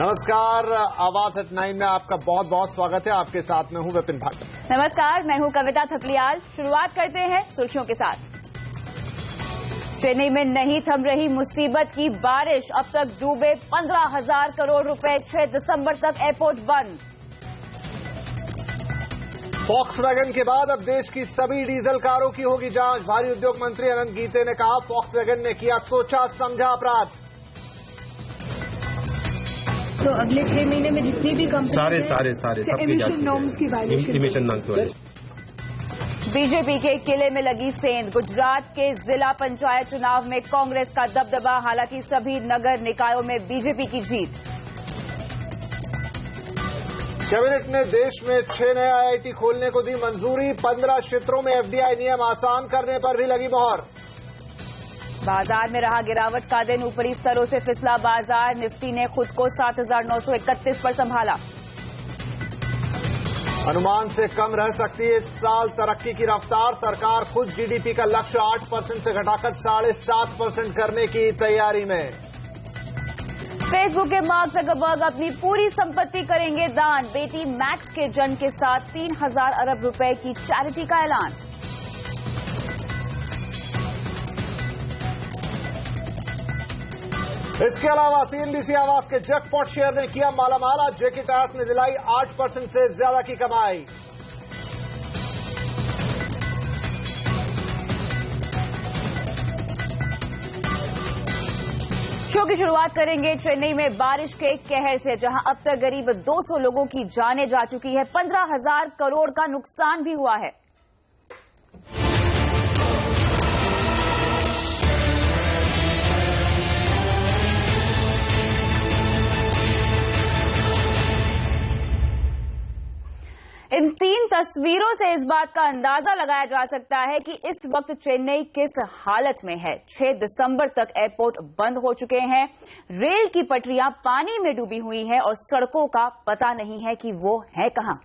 नमस्कार, आवाज एट 9 में आपका बहुत बहुत स्वागत है। आपके साथ में हूं विपिन भाट। नमस्कार, मैं हूं कविता थपलियाल। शुरुआत करते हैं सुर्खियों के साथ। चेन्नई में नहीं थम रही मुसीबत की बारिश, अब तक डूबे 15,000 करोड़ रुपए। 6 दिसंबर तक एयरपोर्ट बंद। फॉक्सवैगन के बाद अब देश की सभी डीजल कारों की होगी जांच। भारी उद्योग मंत्री अनंत गीते ने कहा, फॉक्सवैगन ने किया सोचा समझा अपराध। तो अगले 6 महीने में जितनी भी कंपनी सारे एमिशन नॉर्म्स की वायलेशन। बीजेपी के किले में लगी सेंध। गुजरात के जिला पंचायत चुनाव में कांग्रेस का दबदबा, हालांकि सभी नगर निकायों में बीजेपी की जीत। कैबिनेट ने देश में 6 नए आईआईटी खोलने को दी मंजूरी। 15 क्षेत्रों में एफडीआई नियम आसान करने पर भी लगी मोहर। बाजार में रहा गिरावट का दिन, ऊपरी स्तरों से फिसला बाजार। निफ्टी ने खुद को 7,931 पर संभाला। अनुमान से कम रह सकती है इस साल तरक्की की रफ्तार। सरकार खुद जीडीपी का लक्ष्य 8% से घटाकर 7.5% करने की तैयारी में। फेसबुक के मार्क ज़करबर्ग अपनी पूरी संपत्ति करेंगे दान। बेटी मैक्स के जन्म के साथ 3,000 अरब रुपए की चैरिटी का ऐलान। इसके अलावा सीएनबीसी आवास के जैकपॉट शेयर ने किया मालामाल। आज जेके टायर्स ने दिलाई 8% से ज्यादा की कमाई। शो की शुरुआत करेंगे चेन्नई में बारिश के कहर से, जहां अब तक करीब 200 लोगों की जानें जा चुकी है। 15,000 करोड़ का नुकसान भी हुआ है। इन 3 तस्वीरों से इस बात का अंदाजा लगाया जा सकता है कि इस वक्त चेन्नई किस हालत में है। 6 दिसंबर तक एयरपोर्ट बंद हो चुके हैं। रेल की पटरियां पानी में डूबी हुई हैं और सड़कों का पता नहीं है कि वो है कहां।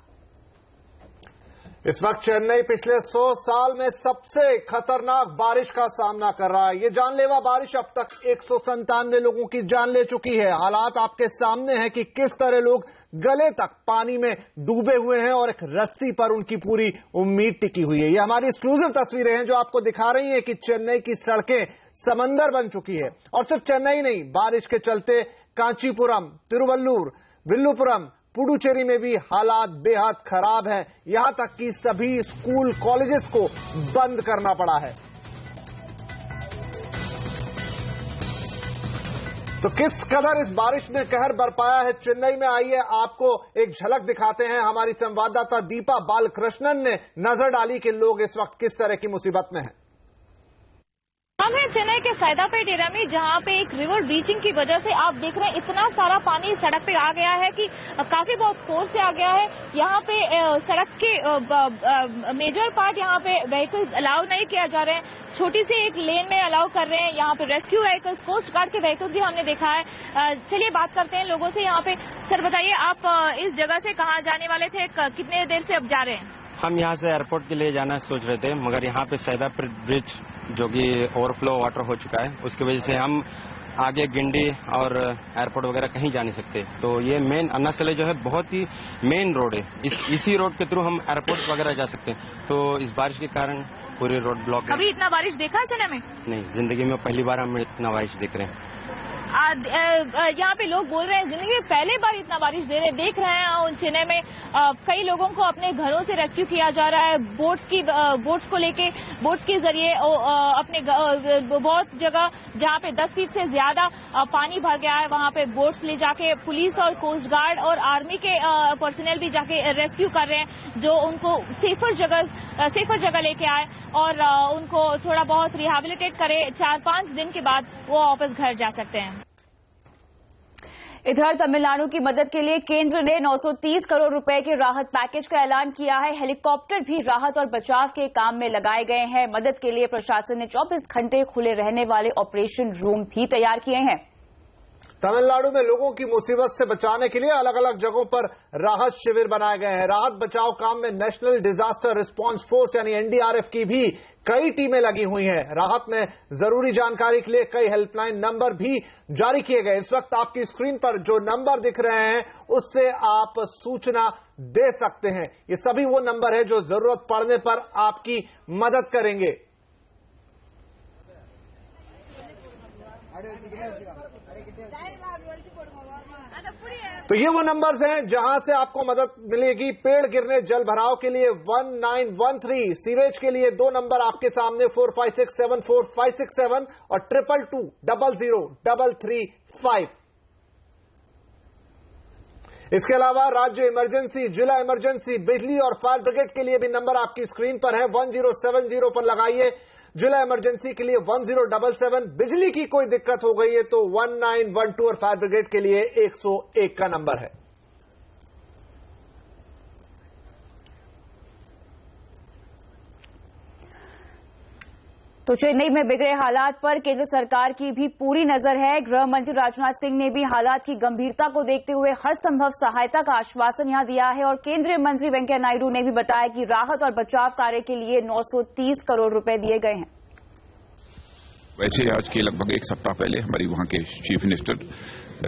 इस वक्त चेन्नई पिछले 100 साल में सबसे खतरनाक बारिश का सामना कर रहा है। ये जानलेवा बारिश अब तक 197 लोगों की जान ले चुकी है। हालात आपके सामने हैं कि किस तरह लोग गले तक पानी में डूबे हुए हैं और एक रस्सी पर उनकी पूरी उम्मीद टिकी हुई है। ये हमारी एक्सक्लूसिव तस्वीरें हैं जो आपको दिखा रही हैं कि चेन्नई की सड़कें समंदर बन चुकी है। और सिर्फ चेन्नई नहीं, बारिश के चलते कांचीपुरम, तिरुवल्लुर, विल्लुपुरम, पुडुचेरी में भी हालात बेहद खराब हैं। यहां तक कि सभी स्कूल कॉलेजेस को बंद करना पड़ा है। तो किस कदर इस बारिश ने कहर बरपाया है चेन्नई में, आइए आपको एक झलक दिखाते हैं। हमारी संवाददाता दीपा बालकृष्णन ने नजर डाली कि लोग इस वक्त किस तरह की मुसीबत में हैं। हम हैं चेन्नई के सैदापेट एरिया में, जहां पे एक रिवर ब्रीचिंग की वजह से आप देख रहे हैं इतना सारा पानी सड़क पे आ गया है कि काफी बहुत फोर्स से आ गया है। यहाँ पे सड़क के मेजर पार्ट यहाँ पे व्हीकल्स अलाउ नहीं किया जा रहे हैं। छोटी सी एक लेन में अलाउ कर रहे हैं। यहाँ पे रेस्क्यू व्हीकल्स, कोस्ट गार्ड के व्हीकल्स भी हमने देखा है। चलिए बात करते हैं लोगों से यहाँ पे। सर बताइए, आप इस जगह से कहाँ जाने वाले थे, कितने देर से अब जा रहे हैं? हम यहाँ से एयरपोर्ट के लिए जाना सोच रहे थे, मगर यहाँ पे सैदापेट ब्रिज जो कि ओवरफ्लो वाटर हो चुका है, उसकी वजह से हम आगे गिंडी और एयरपोर्ट वगैरह कहीं जा नहीं सकते। तो ये मेन अन्नासले जो है बहुत ही मेन रोड है। इसी रोड के थ्रू हम एयरपोर्ट वगैरह जा सकते हैं। तो इस बारिश के कारण पूरे रोड ब्लॉक है। अभी इतना बारिश देखा है चेन्नई में? नहीं, जिंदगी में पहली बार हम इतना बारिश देख रहे हैं। यहाँ पे लोग बोल रहे हैं जिंदगी में पहली बार इतना बारिश देख रहे हैं। चेन्नई में कई लोगों को अपने घरों से रेस्क्यू किया जा रहा है। बोट्स को लेके, बोट्स के जरिए अपने बहुत जगह जहाँ पे 10 फीट से ज्यादा पानी भर गया है, वहाँ पे बोट्स ले जाके पुलिस और कोस्ट गार्ड और आर्मी के पर्सनल भी जाके रेस्क्यू कर रहे हैं, जो उनको सेफर जगह लेके आए और उनको थोड़ा बहुत रिहेबिलिटेट करे। 4-5 दिन के बाद वो वापस घर जा सकते हैं। इधर तमिलनाडु की मदद के लिए केंद्र ने 930 करोड़ रुपए के राहत पैकेज का ऐलान किया है। हेलीकॉप्टर भी राहत और बचाव के काम में लगाए गए हैं। मदद के लिए प्रशासन ने 24 घंटे खुले रहने वाले ऑपरेशन रूम भी तैयार किए हैं। तमिलनाडु में लोगों की मुसीबत से बचाने के लिए अलग अलग जगहों पर राहत शिविर बनाए गए हैं। राहत बचाव काम में नेशनल डिजास्टर रिस्पांस फोर्स यानी एनडीआरएफ की भी कई टीमें लगी हुई हैं। राहत में जरूरी जानकारी के लिए कई हेल्पलाइन नंबर भी जारी किए गए। इस वक्त आपकी स्क्रीन पर जो नंबर दिख रहे हैं उससे आप सूचना दे सकते हैं। ये सभी वो नंबर है जो जरूरत पड़ने पर आपकी मदद करेंगे। तो ये वो नंबर्स हैं जहां से आपको मदद मिलेगी। पेड़ गिरने जल भराव के लिए 1913, सीवेज के लिए 2 नंबर आपके सामने 45674567 और 22200335। इसके अलावा राज्य इमरजेंसी, जिला इमरजेंसी, बिजली और फायर ब्रिगेड के लिए भी नंबर आपकी स्क्रीन पर है। 1070 पर लगाइए। जिला इमरजेंसी के लिए 1077, बिजली की कोई दिक्कत हो गई है तो 1912 और फायर ब्रिगेड के लिए 101 का नंबर है। तो चेन्नई में बिगड़े हालात पर केंद्र सरकार की भी पूरी नजर है। गृह मंत्री राजनाथ सिंह ने भी हालात की गंभीरता को देखते हुए हर संभव सहायता का आश्वासन यहां दिया है और केंद्रीय मंत्री वेंकैया नायडू ने भी बताया कि राहत और बचाव कार्य के लिए 930 करोड़ रुपए दिए गए हैं। वैसे आज के लगभग 1 सप्ताह पहले हमारी वहां के चीफ मिनिस्टर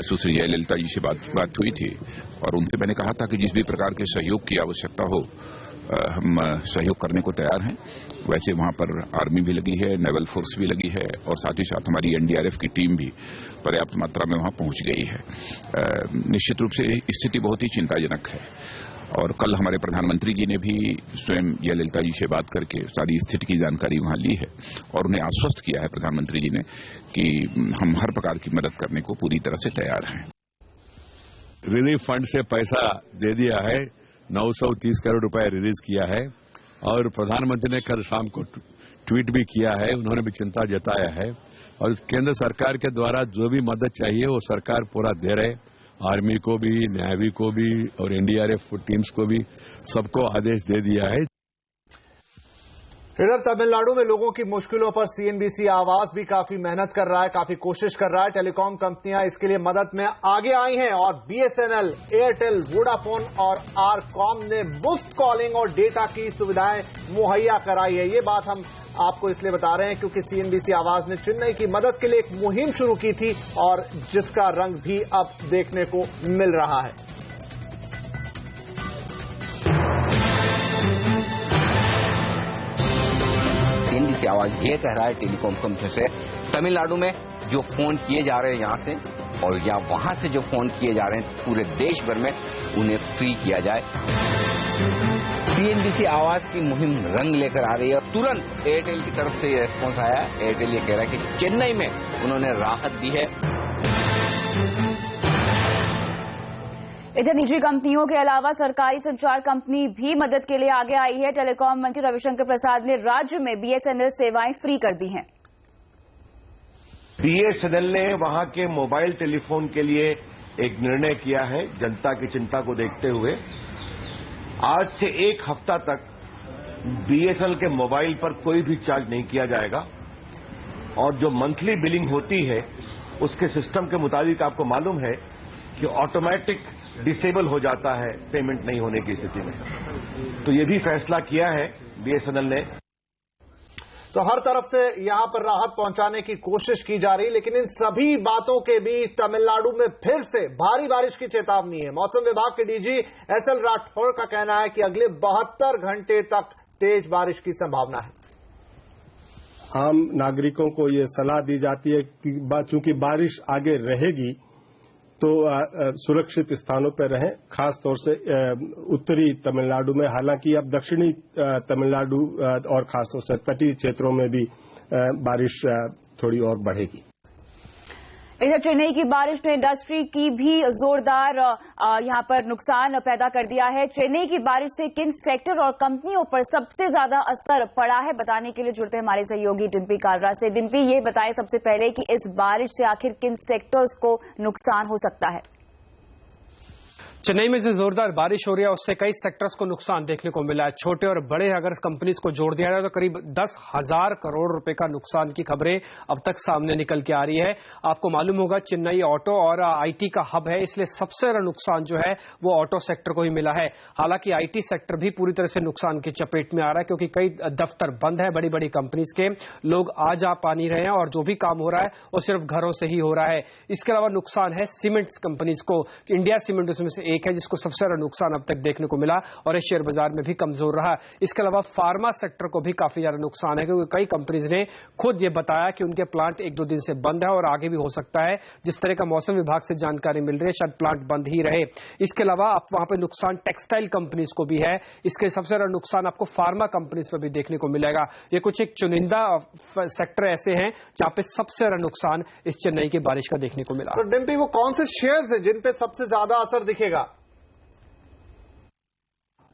सुश्री जयललिता जी से बात हुई थी और उनसे मैंने कहा था कि जिस भी प्रकार के सहयोग की आवश्यकता हो हम सहयोग करने को तैयार हैं। वैसे वहां पर आर्मी भी लगी है, नेवल फोर्स भी लगी है और साथ ही साथ हमारी एनडीआरएफ की टीम भी पर्याप्त मात्रा में वहां पहुंच गई है। निश्चित रूप से स्थिति बहुत ही चिंताजनक है और कल हमारे प्रधानमंत्री जी ने भी स्वयं जयललिता जी से बात करके सारी स्थिति की जानकारी वहां ली है और उन्हें आश्वस्त किया है प्रधानमंत्री जी ने कि हम हर प्रकार की मदद करने को पूरी तरह से तैयार हैं। रिलीफ फंड से पैसा दे दिया है, 930 करोड़ रुपए रिलीज किया है और प्रधानमंत्री ने कल शाम को ट्वीट भी किया है। उन्होंने भी चिंता जताया है और केंद्र सरकार के द्वारा जो भी मदद चाहिए वो सरकार पूरा दे रहे। आर्मी को भी, नेवी को भी और एनडीआरएफ टीम्स को भी सबको आदेश दे दिया है। इधर तमिलनाडु में लोगों की मुश्किलों पर सीएनबीसी आवाज भी काफी मेहनत कर रहा है, काफी कोशिश कर रहा है। टेलीकॉम कंपनियां इसके लिए मदद में आगे आई हैं और बीएसएनएल, एयरटेल, वोडाफोन और आरकॉम ने मुफ्त कॉलिंग और डेटा की सुविधाएं मुहैया कराई है। ये बात हम आपको इसलिए बता रहे हैं क्योंकि सीएनबीसी आवाज ने चेन्नई की मदद के लिए एक मुहिम शुरू की थी और जिसका रंग भी अब देखने को मिल रहा है। सीएनबीसी आवाज ये कह रहा है टेलीकॉम कंपनी से तमिलनाडु में जो फोन किए जा रहे हैं यहां से और या वहां से जो फोन किए जा रहे हैं पूरे देश भर में उन्हें फ्री किया जाए। सीएनबीसी आवाज की मुहिम रंग लेकर आ रही है और तुरंत एयरटेल की तरफ से ये रेस्पॉन्स आया है। एयरटेल ये कह रहा है कि चेन्नई में उन्होंने राहत दी है। इधर निजी कंपनियों के अलावा सरकारी संचार कंपनी भी मदद के लिए आगे आई है। टेलीकॉम मंत्री रविशंकर प्रसाद ने राज्य में बीएसएनएल सेवाएं फ्री कर दी हैं। बीएसएनएल ने वहां के मोबाइल टेलीफोन के लिए एक निर्णय किया है। जनता की चिंता को देखते हुए आज से 1 हफ्ता तक बीएसएनएल के मोबाइल पर कोई भी चार्ज नहीं किया जाएगा और जो मंथली बिलिंग होती है उसके सिस्टम के मुताबिक आपको मालूम है कि ऑटोमेटिक डिसेबल हो जाता है पेमेंट नहीं होने की स्थिति में। तो ये भी फैसला किया है बीएसएनएल ने। तो हर तरफ से यहां पर राहत पहुंचाने की कोशिश की जा रही है, लेकिन इन सभी बातों के बीच तमिलनाडु में फिर से भारी बारिश की चेतावनी है। मौसम विभाग के डीजी एसएल राठौर का कहना है कि अगले 72 घंटे तक तेज बारिश की संभावना है। आम नागरिकों को ये सलाह दी जाती है कि चूंकि बारिश आगे रहेगी तो सुरक्षित स्थानों पर रहें, खास तौर से उत्तरी तमिलनाडु में। हालांकि अब दक्षिणी तमिलनाडु और खासतौर से तटीय क्षेत्रों में भी बारिश थोड़ी और बढ़ेगी। इधर चेन्नई की बारिश ने इंडस्ट्री की भी जोरदार यहां पर नुकसान पैदा कर दिया है। चेन्नई की बारिश से किन सेक्टर और कंपनियों पर सबसे ज्यादा असर पड़ा है, बताने के लिए जुड़ते हैं हमारे सहयोगी डिम्पी कालरा से। डिम्पी, ये बताएं सबसे पहले कि इस बारिश से आखिर किन सेक्टर्स को नुकसान हो सकता है। चेन्नई में जो जोरदार बारिश हो रही है उससे कई सेक्टर्स को नुकसान देखने को मिला है। छोटे और बड़े अगर कंपनीज को जोड़ दिया जाए तो करीब 10,000 करोड़ रुपए का नुकसान की खबरें अब तक सामने निकल के आ रही है। आपको मालूम होगा चेन्नई ऑटो और आईटी का हब है, इसलिए सबसे ज्यादा नुकसान जो है वो ऑटो सेक्टर को ही मिला है। हालांकि आईटी सेक्टर भी पूरी तरह से नुकसान की चपेट में आ रहा है क्योंकि कई दफ्तर बंद है, बड़ी बड़ी कंपनीज के लोग आ जा पा नहीं रहे हैं और जो भी काम हो रहा है वो सिर्फ घरों से ही हो रहा है। इसके अलावा नुकसान है सीमेंट कंपनीज को, इंडिया सीमेंट उसमें से एक है जिसको सबसे ज्यादा नुकसान अब तक देखने को मिला और ये शेयर बाजार में भी कमजोर रहा। इसके अलावा फार्मा सेक्टर को भी काफी ज्यादा नुकसान है क्योंकि कई कंपनीज ने खुद ये बताया कि उनके प्लांट 1-2 दिन से बंद है और आगे भी हो सकता है। जिस तरह का मौसम विभाग से जानकारी मिल रही है शायद प्लांट बंद ही रहे। इसके अलावा आप वहां पे नुकसान टेक्सटाइल कंपनीज को भी है। इसके सबसे ज्यादा नुकसान आपको फार्मा कंपनीज पर भी देखने को मिलेगा। ये कुछ एक चुनिंदा सेक्टर ऐसे हैं जहां पे सबसे ज्यादा नुकसान इस चेन्नई की बारिश का देखने को मिला। तो डिम्पी, वो कौन से शेयर्स हैं जिन पे सबसे ज्यादा असर दिखेगा?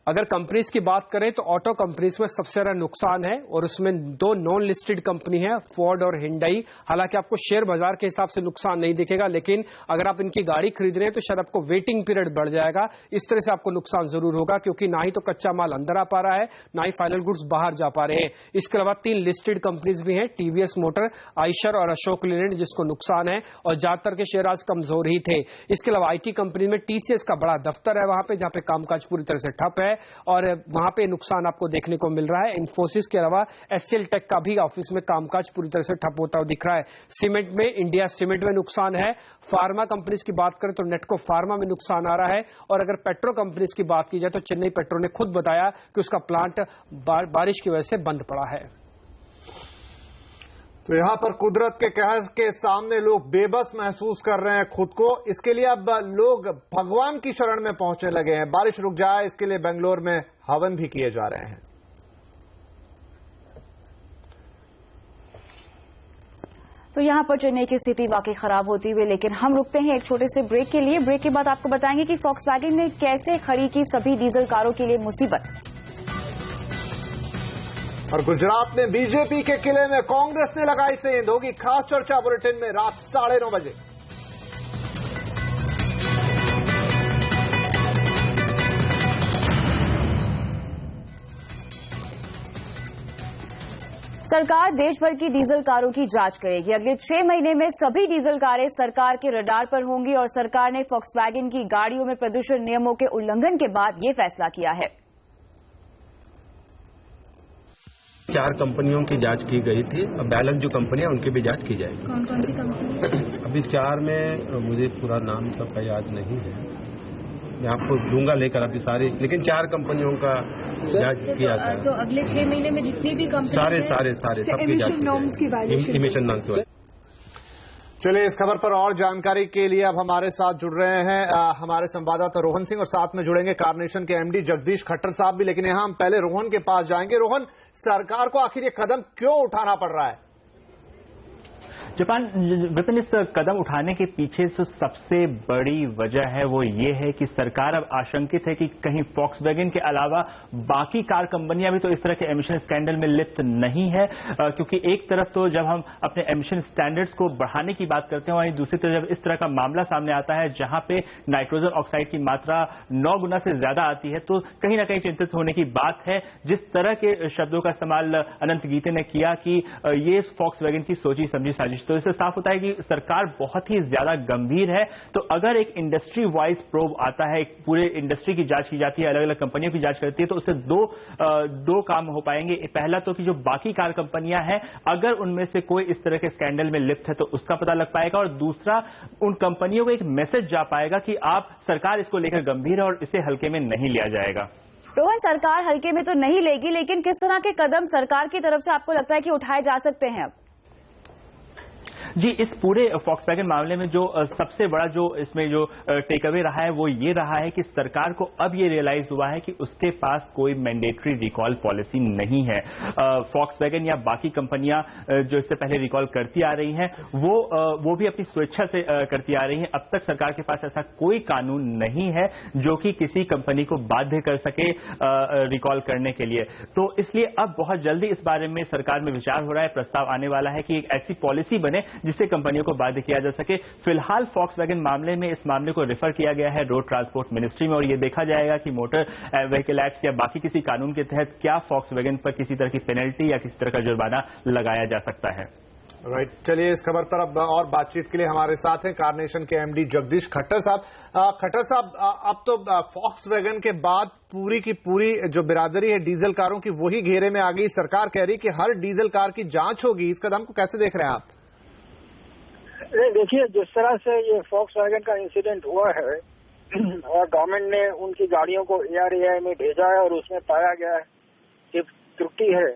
अगर कंपनीज की बात करें तो ऑटो कंपनीज में सबसे ज्यादा नुकसान है और उसमें 2 नॉन लिस्टेड कंपनी है, फोर्ड और हिंडई। हालांकि आपको शेयर बाजार के हिसाब से नुकसान नहीं दिखेगा, लेकिन अगर आप इनकी गाड़ी खरीद रहे हैं तो शायद आपको वेटिंग पीरियड बढ़ जाएगा। इस तरह से आपको नुकसान जरूर होगा क्योंकि ना ही तो कच्चा माल अंदर आ पा रहा है, ना ही फाइनल गुड्स बाहर जा पा रहे हैं। इसके अलावा 3 लिस्टेड कंपनीज भी हैं, टीवीएस मोटर, आइशर और अशोक लीलैंड, जिसको नुकसान है और ज्यादातर के शेयर आज कमजोर ही थे। इसके अलावा आईटी कंपनी में टीसीएस का बड़ा दफ्तर है वहां पे, जहां पे कामकाज पूरी तरह से ठप है और वहां पे नुकसान आपको देखने को मिल रहा है। इन्फोसिस के अलावा एचसीएल टेक का भी ऑफिस में कामकाज पूरी तरह से ठप होता हुआ दिख रहा है। सीमेंट में इंडिया सीमेंट में नुकसान है। फार्मा कंपनीज की बात करें तो नेटको फार्मा में नुकसान आ रहा है और अगर पेट्रो कंपनीज की बात की जाए तो चेन्नई पेट्रो ने खुद बताया कि उसका प्लांट बारिश की वजह से बंद पड़ा है। तो यहां पर कुदरत के कहर के सामने लोग बेबस महसूस कर रहे हैं खुद को। इसके लिए अब लोग भगवान की शरण में पहुंचने लगे हैं। बारिश रुक जाए इसके लिए बेंगलोर में हवन भी किए जा रहे हैं। तो यहां पर चेन्नई की स्थिति वाकई खराब होती हुई, लेकिन हम रुकते हैं एक छोटे से ब्रेक के लिए। ब्रेक के बाद आपको बताएंगे कि फॉक्सवैगन ने कैसे खड़ी की सभी डीजल कारों के लिए मुसीबत। और गुजरात में बीजेपी के किले में कांग्रेस ने लगाई सेंध। होगी खास चर्चा बुलेटिन में रात 9:30 बजे। सरकार देश भर की डीजल कारों की जांच करेगी। अगले 6 महीने में सभी डीजल कारें सरकार के रडार पर होंगी और सरकार ने फॉक्सवैगन की गाड़ियों में प्रदूषण नियमों के उल्लंघन के बाद ये फैसला किया है। 4 कंपनियों की जांच की गई थी, अब बैलेंस जो कंपनियां उनकी भी जांच की जाएगी। कौन कौन सी कंपनी? अभी 4 में मुझे पूरा नाम सबका याद नहीं है, मैं आपको दूंगा लेकर अभी सारी, लेकिन 4 कंपनियों का जांच किया था। तो अगले 6 महीने में जितनी भी कंपनी सारे सबकी जांच की, इमिशन नॉर्म्स की। चलिए इस खबर पर और जानकारी के लिए अब हमारे साथ जुड़ रहे हैं हमारे संवाददाता रोहन सिंह और साथ में जुड़ेंगे कार्नेशन के एमडी जगदीश खट्टर साहब भी। लेकिन यहां हम पहले रोहन के पास जाएंगे। रोहन, सरकार को आखिर ये कदम क्यों उठाना पड़ रहा है? विपिन, इस कदम उठाने के पीछे जो सबसे बड़ी वजह है वो ये है कि सरकार अब आशंकित है कि कहीं फॉक्सवैगन के अलावा बाकी कार कंपनियां भी तो इस तरह के एमिशन स्कैंडल में लिप्त नहीं है, क्योंकि एक तरफ तो जब हम अपने एमिशन स्टैंडर्ड्स को बढ़ाने की बात करते हैं वहीं दूसरी तरफ जब इस तरह का मामला सामने आता है जहां पे नाइट्रोजन ऑक्साइड की मात्रा 9 गुना से ज्यादा आती है, तो कहीं ना कहीं चिंतित होने की बात है। जिस तरह के शब्दों का इस्तेमाल अनंत गीते ने किया कि ये फॉक्सवैगन की सोची समझी साजिश, तो इससे साफ होता है कि सरकार बहुत ही ज्यादा गंभीर है। तो अगर एक इंडस्ट्री वाइज प्रोब आता है, पूरे इंडस्ट्री की जांच की जाती है, अलग अलग कंपनियों की जांच करती है, तो उससे दो काम हो पाएंगे। पहला तो कि जो बाकी कार कंपनियां हैं अगर उनमें से कोई इस तरह के स्कैंडल में लिप्त है तो उसका पता लग पाएगा, और दूसरा उन कंपनियों को एक मैसेज जा पाएगा कि आप सरकार इसको लेकर गंभीर है और इसे हल्के में नहीं लिया जाएगा। रोहन, सरकार हल्के में तो नहीं लेगी, लेकिन किस तरह के कदम सरकार की तरफ से आपको लगता है कि उठाए जा सकते हैं अब? जी, इस पूरे फॉक्सवैगन मामले में जो सबसे बड़ा जो इसमें जो टेक अवे रहा है वो ये रहा है कि सरकार को अब ये रियलाइज हुआ है कि उसके पास कोई मैंडेटरी रिकॉल पॉलिसी नहीं है। फॉक्सवैगन या बाकी कंपनियां जो इससे पहले रिकॉल करती आ रही हैं वो भी अपनी स्वेच्छा से करती आ रही हैं। अब तक सरकार के पास ऐसा कोई कानून नहीं है जो कि किसी कंपनी को बाध्य कर सके रिकॉल करने के लिए। तो इसलिए अब बहुत जल्दी इस बारे में सरकार में विचार हो रहा है, प्रस्ताव आने वाला है कि एक ऐसी पॉलिसी बने जिससे कंपनियों को बाध्य किया जा सके। फिलहाल फॉक्सवैगन मामले में इस मामले को रेफर किया गया है रोड ट्रांसपोर्ट मिनिस्ट्री में और ये देखा जाएगा कि मोटर व्हीकल एक्ट या बाकी किसी कानून के तहत क्या फॉक्सवैगन पर किसी तरह की पेनल्टी या किसी तरह का जुर्माना लगाया जा सकता है। राइट, चलिए इस खबर पर अब और बातचीत के लिए हमारे साथ हैं कारनेशन के एमडी जगदीश खट्टर साहब। खट्टर साहब, अब तो फॉक्सवैगन के बाद पूरी की पूरी जो बिरादरी है डीजल कारों की वही घेरे में आ गई। सरकार कह रही कि हर डीजल कार की जांच होगी, इस कदम को कैसे देख रहे हैं आप? देखिए, जिस तरह से ये फॉक्सवैगन का इंसिडेंट हुआ है और गवर्नमेंट ने उनकी गाड़ियों को ARAI में भेजा है और उसमें पाया गया है कि त्रुटि है,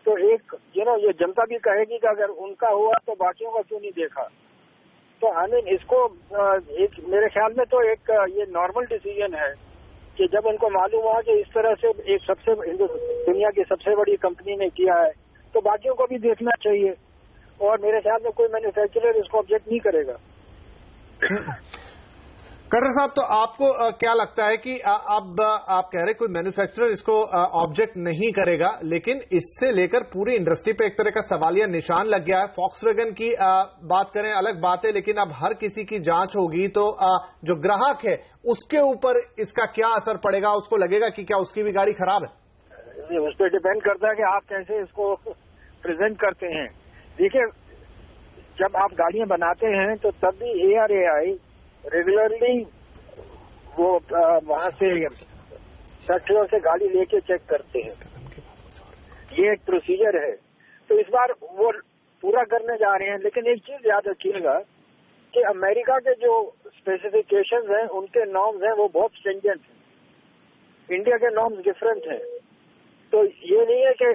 तो एक ये जनता भी कहेगी कि अगर उनका हुआ तो बाकियों का क्यों नहीं देखा। तो आई मीन इसको एक मेरे ख्याल में तो एक ये नॉर्मल डिसीजन है कि जब उनको मालूम हुआ कि इस तरह से एक दुनिया की सबसे बड़ी कंपनी ने किया है तो बाकियों को भी देखना चाहिए और मेरे ख्याल में कोई मैन्युफैक्चरर इसको ऑब्जेक्ट नहीं करेगा। खट्टर साहब, तो आपको क्या लगता है कि अब आप कह रहे कोई मैन्युफैक्चरर इसको ऑब्जेक्ट नहीं करेगा, लेकिन इससे लेकर पूरी इंडस्ट्री पे एक तरह का सवालिया निशान लग गया है। फॉक्सवैगन की बात करें अलग बात है, लेकिन अब हर किसी की जांच होगी तो जो ग्राहक है उसके ऊपर इसका क्या असर पड़ेगा? उसको लगेगा कि क्या उसकी भी गाड़ी खराब है? उस पर डिपेंड करता है कि आप कैसे इसको प्रेजेंट करते हैं। देखिए, जब आप गाड़ियां बनाते हैं तो तब भी ARAI रेगुलरली वो वहां से फैक्ट्रियों से गाड़ी लेके चेक करते हैं, ये एक प्रोसीजर है। तो इस बार वो पूरा करने जा रहे हैं, लेकिन एक चीज याद रखिएगा कि अमेरिका के जो स्पेसिफिकेशंस हैं, उनके नॉर्म्स हैं, वो बहुत स्ट्रिंजेंट हैं। इंडिया के नॉर्म्स डिफरेंट हैं। तो ये नहीं है कि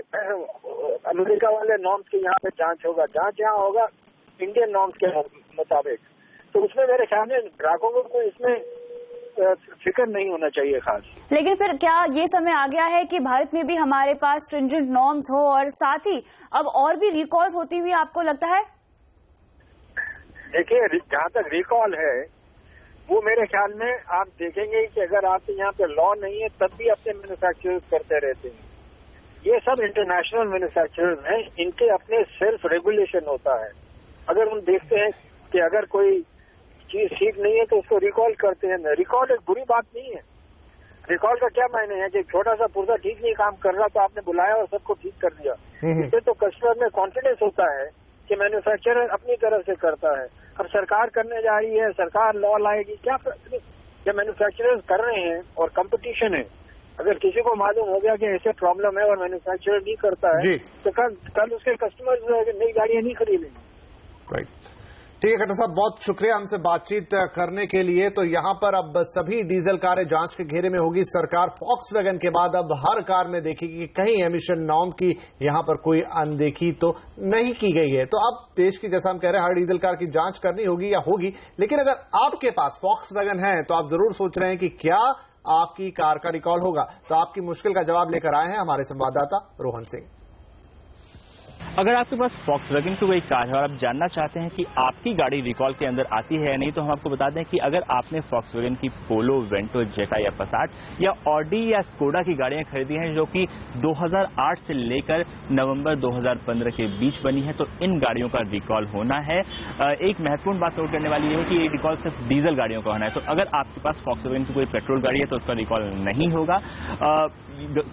अमेरिका वाले नॉर्म्स की यहाँ पे जांच होगा, जांच यहाँ होगा इंडियन नॉर्म्स के मुताबिक। तो उसमें मेरे ख्याल में ग्राहकों को इसमें फिक्र नहीं होना चाहिए खास। लेकिन फिर क्या ये समय आ गया है कि भारत में भी हमारे पास स्ट्रिंजेंट नॉर्म्स हो और साथ ही अब और भी रिकॉल्स होती हुई आपको लगता है? देखिए, जहाँ तक रिकॉल है वो मेरे ख्याल में आप देखेंगे कि अगर आपके यहाँ पे लॉ नहीं है तब भी अपने मैन्युफैक्चरर्स करते रहते हैं। ये सब इंटरनेशनल मैन्युफैक्चरर्स हैं, इनके अपने सेल्फ रेगुलेशन होता है। अगर हम देखते हैं कि अगर कोई चीज ठीक नहीं है तो उसको रिकॉल करते हैं। रिकॉल एक बुरी बात नहीं है। रिकॉल का क्या मायने है कि छोटा सा पुर्जा ठीक नहीं काम कर रहा तो आपने बुलाया और सबको ठीक कर दिया। इससे तो कस्टमर में कॉन्फिडेंस होता है कि मैन्युफैक्चरर अपनी तरफ से करता है। अब सरकार करने जा रही है, सरकार लॉ लाएगी, क्या जब मैन्युफैक्चरर्स कर रहे हैं और कंपटीशन है, अगर किसी को मालूम हो गया कि ऐसे प्रॉब्लम है और मैन्युफैक्चरर नहीं करता है तो कल उसके कस्टमर्स नई गाड़ियां नहीं खरीदेंगे। राइट, ठीक है खट्टर साहब, बहुत शुक्रिया हमसे बातचीत करने के लिए। तो यहां पर अब सभी डीजल कारें जांच के घेरे में होगी। सरकार फॉक्सवैगन के बाद अब हर कार में देखेगी कि कहीं एमिशन नॉर्म की यहां पर कोई अनदेखी तो नहीं की गई है। तो अब देश की, जैसा हम कह रहे हैं, हर डीजल कार की जांच करनी होगी या होगी। लेकिन अगर आपके पास फॉक्सवैगन है तो आप जरूर सोच रहे हैं कि क्या आपकी कार का रिकॉल होगा। तो आपकी मुश्किल का जवाब लेकर आए हैं हमारे संवाददाता रोहन सिंह। अगर आपके पास फॉक्सवैगन की कोई कार है और आप जानना चाहते हैं कि आपकी गाड़ी रिकॉल के अंदर आती है या नहीं, तो हम आपको बता दें कि अगर आपने फॉक्सवैगन की पोलो, वेंटो, जेटा या पसाट या ऑडी या स्कोडा की गाड़ियां खरीदी हैं जो कि 2008 से लेकर नवंबर 2015 के बीच बनी है, तो इन गाड़ियों का रिकॉल होना है। एक महत्वपूर्ण बात नोट करने वाली है कि ये रिकॉल सिर्फ डीजल गाड़ियों का होना है। तो अगर आपके पास फॉक्सवैगन की कोई पेट्रोल गाड़ी है तो उसका रिकॉल नहीं होगा।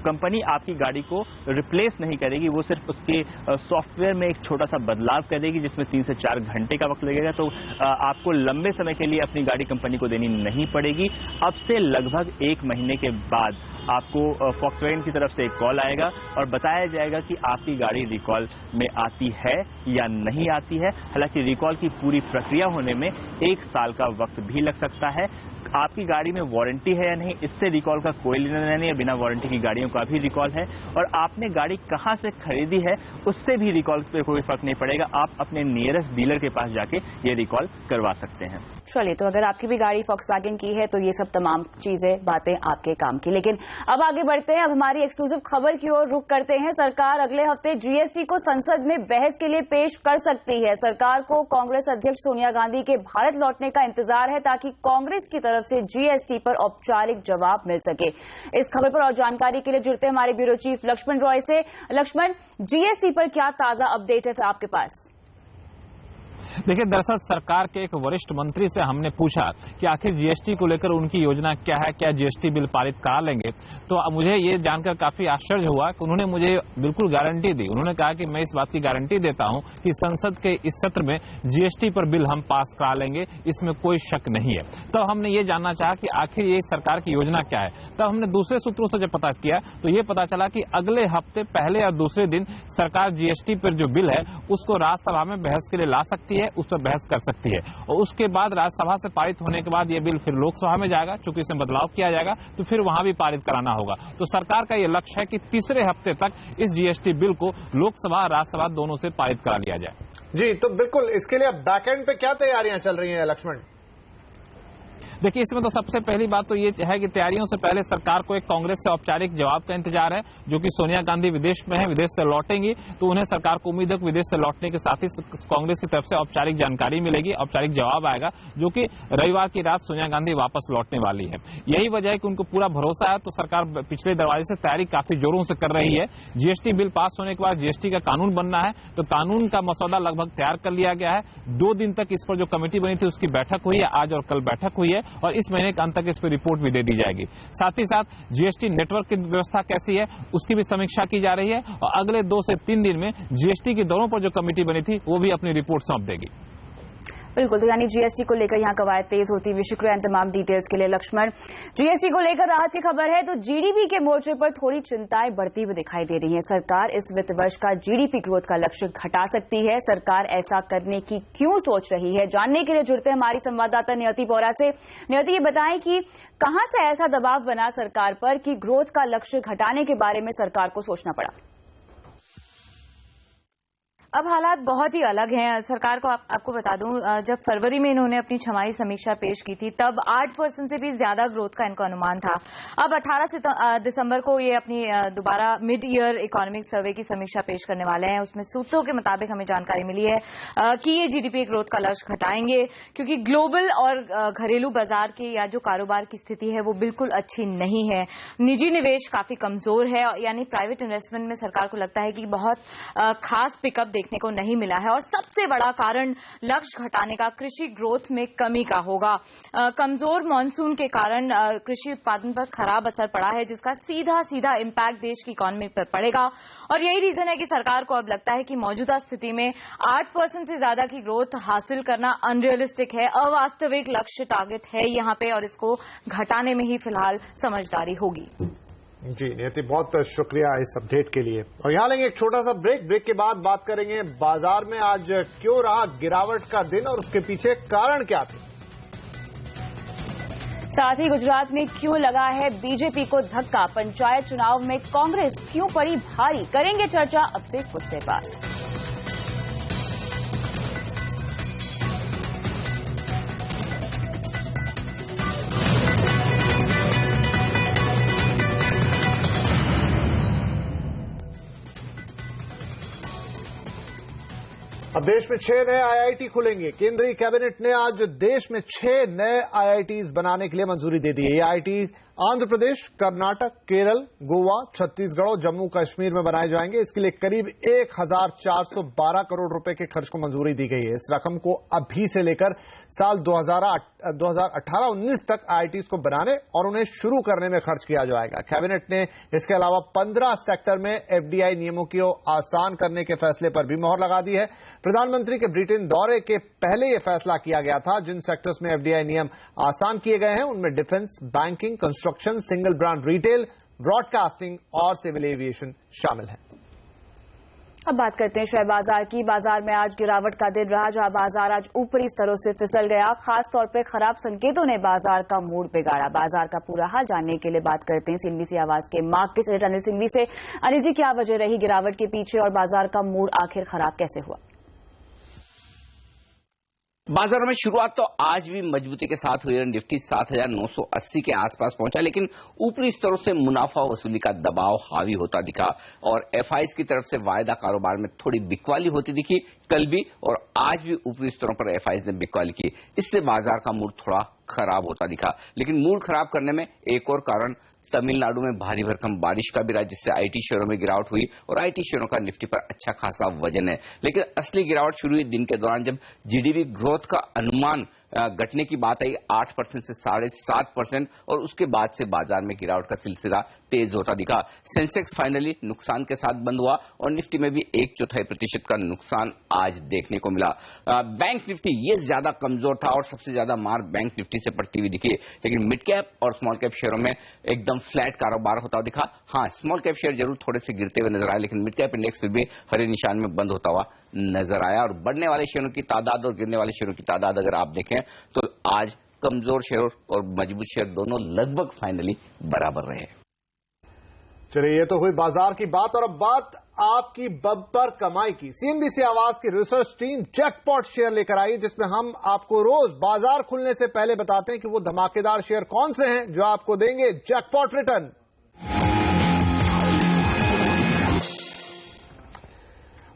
कंपनी आपकी गाड़ी को रिप्लेस नहीं करेगी, वो सिर्फ उसके सॉफ्टवेयर में एक छोटा सा बदलाव करेगी जिसमें 3 से 4 घंटे का वक्त लगेगा। तो आपको लंबे समय के लिए अपनी गाड़ी कंपनी को देनी नहीं पड़ेगी। अब से लगभग 1 महीने के बाद आपको फॉक्सवैगन की तरफ से एक कॉल आएगा और बताया जाएगा कि आपकी गाड़ी रिकॉल में आती है या नहीं आती है। हालांकि रिकॉल की पूरी प्रक्रिया होने में 1 साल का वक्त भी लग सकता है। आपकी गाड़ी में वारंटी है या नहीं, इससे रिकॉल का कोई लेना देना नहीं है। बिना वारंटी की गाड़ियों का भी रिकॉल है। और आपने गाड़ी कहां से खरीदी है उससे भी रिकॉल पे कोई फर्क नहीं पड़ेगा। आप अपने नियरेस्ट डीलर के पास जाके ये रिकॉल करवा सकते हैं। चलिए, तो अगर आपकी भी गाड़ी फॉक्सवैगन की है तो ये सब तमाम चीजें, बातें आपके काम की। लेकिन अब आगे बढ़ते हैं। अब हमारी एक्सक्लूसिव खबर की ओर रुख करते हैं। सरकार अगले हफ्ते जीएसटी को संसद में बहस के लिए पेश कर सकती है। सरकार को कांग्रेस अध्यक्ष सोनिया गांधी के भारत लौटने का इंतजार है ताकि कांग्रेस की तरफ से जीएसटी पर औपचारिक जवाब मिल सके। इस खबर पर और जानकारी के लिए जुड़ते हैं हमारे ब्यूरो चीफ लक्ष्मण रॉय से। लक्ष्मण, जीएसटी पर क्या ताजा अपडेट है आपके पास? देखिए, दरअसल सरकार के एक वरिष्ठ मंत्री से हमने पूछा कि आखिर जीएसटी को लेकर उनकी योजना क्या है, क्या जीएसटी बिल पारित करा लेंगे। तो मुझे ये जानकर काफी आश्चर्य हुआ कि उन्होंने मुझे बिल्कुल गारंटी दी। उन्होंने कहा कि मैं इस बात की गारंटी देता हूं कि संसद के इस सत्र में जीएसटी पर बिल हम पास करा लेंगे, इसमें कोई शक नहीं है। तब हमने ये जानना चाहा कि आखिर ये सरकार की योजना क्या है। तब हमने दूसरे सूत्रों से जब पता किया तो ये पता चला कि अगले हफ्ते पहले या दूसरे दिन सरकार जीएसटी पर जो बिल है उसको राज्यसभा में बहस के लिए ला सकती है, उस पर बहस कर सकती है और उसके बाद राज्यसभा से पारित होने के बाद ये बिल फिर लोकसभा में जाएगा। चूंकि इसमें बदलाव किया जाएगा तो फिर वहां भी पारित कराना होगा। तो सरकार का ये लक्ष्य है कि तीसरे हफ्ते तक इस जीएसटी बिल को लोकसभा और राज्यसभा दोनों से पारित करा लिया जाए। जी, तो बिल्कुल इसके लिए बैकएंड पे क्या तैयारियां चल रही हैं लक्ष्मण? देखिए, इसमें तो सबसे पहली बात तो ये है कि तैयारियों से पहले सरकार को एक कांग्रेस से औपचारिक जवाब का इंतजार है, जो कि सोनिया गांधी विदेश में है, विदेश से लौटेंगी तो उन्हें सरकार को उम्मीद है कि विदेश से लौटने के साथ ही कांग्रेस की तरफ से औपचारिक जानकारी मिलेगी, औपचारिक जवाब आएगा, जो कि रविवार की रात सोनिया गांधी वापस लौटने वाली है। यही वजह है कि उनको पूरा भरोसा है, तो सरकार पिछले दरवाजे से तैयारी काफी जोरों से कर रही है। जीएसटी बिल पास होने के बाद जीएसटी का कानून बनना है, तो कानून का मसौदा लगभग तैयार कर लिया गया है। 2 दिन तक इस पर जो कमेटी बनी थी उसकी बैठक हुई है, आज और कल बैठक हुई है और इस महीने के अंत तक इस पर रिपोर्ट भी दे दी जाएगी। साथ ही साथ जीएसटी नेटवर्क की व्यवस्था कैसी है उसकी भी समीक्षा की जा रही है और अगले 2 से 3 दिन में जीएसटी की दरों पर जो कमेटी बनी थी वो भी अपनी रिपोर्ट सौंप देगी। बिल्कुल, तो यानी जीएसटी को लेकर यहाँ कवायद तेज होती हुई। शुक्रिया इन तमाम डिटेल्स के लिए लक्ष्मण। जीएसटी को लेकर राहत की खबर है तो जीडीपी के मोर्चे पर थोड़ी चिंताएं बढ़ती हुई दिखाई दे रही हैं। सरकार इस वित्त वर्ष का जीडीपी ग्रोथ का लक्ष्य घटा सकती है। सरकार ऐसा करने की क्यों सोच रही है, जानने के लिए जुड़ते हैं हमारी संवाददाता नियति बोरा से। नियति, ये बताएं कि कहां से ऐसा दबाव बना सरकार पर कि ग्रोथ का लक्ष्य घटाने के बारे में सरकार को सोचना पड़ा? अब हालात बहुत ही अलग हैं। सरकार को आपको बता दूं, जब फरवरी में इन्होंने अपनी छमाही समीक्षा पेश की थी तब 8% से भी ज्यादा ग्रोथ का इनका अनुमान था। अब 18 दिसंबर को ये अपनी दोबारा मिड ईयर इकोनॉमिक सर्वे की समीक्षा पेश करने वाले हैं। उसमें सूत्रों के मुताबिक हमें जानकारी मिली है कि ये जीडीपी ग्रोथ का लक्ष्य घटाएंगे, क्योंकि ग्लोबल और घरेलू बाजार की या जो कारोबार की स्थिति है वो बिल्कुल अच्छी नहीं है। निजी निवेश काफी कमजोर है, यानी प्राइवेट इन्वेस्टमेंट में सरकार को लगता है कि बहुत खास पिकअप देखने को नहीं मिला है और सबसे बड़ा कारण लक्ष्य घटाने का कृषि ग्रोथ में कमी का होगा। कमजोर मॉनसून के कारण कृषि उत्पादन पर खराब असर पड़ा है, जिसका सीधा सीधा इम्पैक्ट देश की इकोनॉमी पर पड़ेगा और यही रीजन है कि सरकार को अब लगता है कि मौजूदा स्थिति में 8% से ज्यादा की ग्रोथ हासिल करना अनरियलिस्टिक है, अवास्तविक लक्ष्य टारगेट है यहाँ पे और इसको घटाने में ही फिलहाल समझदारी होगी। जी नियति, बहुत शुक्रिया इस अपडेट के लिए। और यहाँ लेंगे एक छोटा सा ब्रेक के बाद बात करेंगे बाजार में आज क्यों रहा गिरावट का दिन और उसके पीछे कारण क्या थे। साथ ही गुजरात में क्यों लगा है बीजेपी को धक्का, पंचायत चुनाव में कांग्रेस क्यों पड़ी भारी, करेंगे चर्चा अब से कुछ देर बाद। अब देश में 6 नए आईआईटी खुलेंगे। केंद्रीय कैबिनेट ने आज देश में 6 नए आईआईटीज बनाने के लिए मंजूरी दे दी है। ये आईआईटी आंध्र प्रदेश, कर्नाटक, केरल, गोवा, छत्तीसगढ़ और जम्मू कश्मीर में बनाए जाएंगे। इसके लिए करीब 1412 करोड़ रुपए के खर्च को मंजूरी दी गई है। इस रकम को अभी से लेकर साल 2018-19 तक आईआईटीज को बनाने और उन्हें शुरू करने में खर्च किया जाएगा। कैबिनेट ने इसके अलावा 15 सेक्टर में एफडीआई नियमों को आसान करने के फैसले पर भी मोहर लगा दी है। प्रधानमंत्री के ब्रिटेन दौरे के पहले यह फैसला किया गया था। जिन सेक्टर्स में एफडीआई नियम आसान किए गए हैं उनमें defence, banking, construction, single brand retail, broadcasting और सिविल एविएशन शामिल है। अब बात करते हैं शेयर बाजार की। बाजार में आज गिरावट का दिन रहा, जहां बाजार आज ऊपरी स्तरों से फिसल गया। खास तौर पर खराब संकेतों ने बाजार का मूड बिगाड़ा। बाजार का पूरा हाल जानने के लिए बात करते हैं सिंघवी सी आवाज के मार्केट एडिटर अनिल सिंघवी से। अनिल जी, क्या वजह रही गिरावट के पीछे और बाजार का मूड आखिर खराब कैसे हुआ? बाजार में शुरुआत तो आज भी मजबूती के साथ हुई। निफ्टी 7980 के आसपास पहुंचा, लेकिन ऊपरी स्तरों से मुनाफा वसूली का दबाव हावी होता दिखा और एफआईज की तरफ से वायदा कारोबार में थोड़ी बिकवाली होती दिखी। कल भी और आज भी ऊपरी स्तरों पर एफआईज ने बिकवाली की। इससे बाजार का मूड थोड़ा खराब होता दिखा, लेकिन मूड खराब करने में एक और कारण तमिलनाडु में भारी भरकम बारिश का भी रहा, जिससे आईटी शेयरों में गिरावट हुई और आईटी शेयरों का निफ्टी पर अच्छा खासा वजन है। लेकिन असली गिरावट शुरू हुई दिन के दौरान, जब जीडीपी ग्रोथ का अनुमान घटने की बात आई 8% से 7.5%, और उसके बाद से बाजार में गिरावट का सिलसिला तेज होता दिखा। सेंसेक्स फाइनली नुकसान के साथ बंद हुआ और निफ्टी में भी 1/4% का नुकसान आज देखने को मिला। बैंक निफ्टी ये ज्यादा कमजोर था और सबसे ज्यादा मार बैंक निफ्टी से पड़ती हुई दिखी, लेकिन मिड कैप और स्मॉल कैप शेयरों में एकदम फ्लैट कारोबार होता दिखा। हाँ, स्मॉल कैप शेयर जरूर थोड़े से गिरते हुए नजर आए, लेकिन मिड कैप इंडेक्स फिर भी हरे निशान में बंद होता हुआ नजर आया। और बढ़ने वाले शेयरों की तादाद और गिरने वाले शेयरों की तादाद अगर आप देखें तो आज कमजोर शेयर और मजबूत शेयर दोनों लगभग फाइनली बराबर रहे। चलिए, ये तो हुई बाजार की बात, और अब बात आपकी बम्पर कमाई की। सीएनबीसी आवाज की रिसर्च टीम जैकपॉट शेयर लेकर आई, जिसमें हम आपको रोज बाजार खुलने से पहले बताते हैं कि वो धमाकेदार शेयर कौन से हैं जो आपको देंगे जैकपॉट रिटर्न।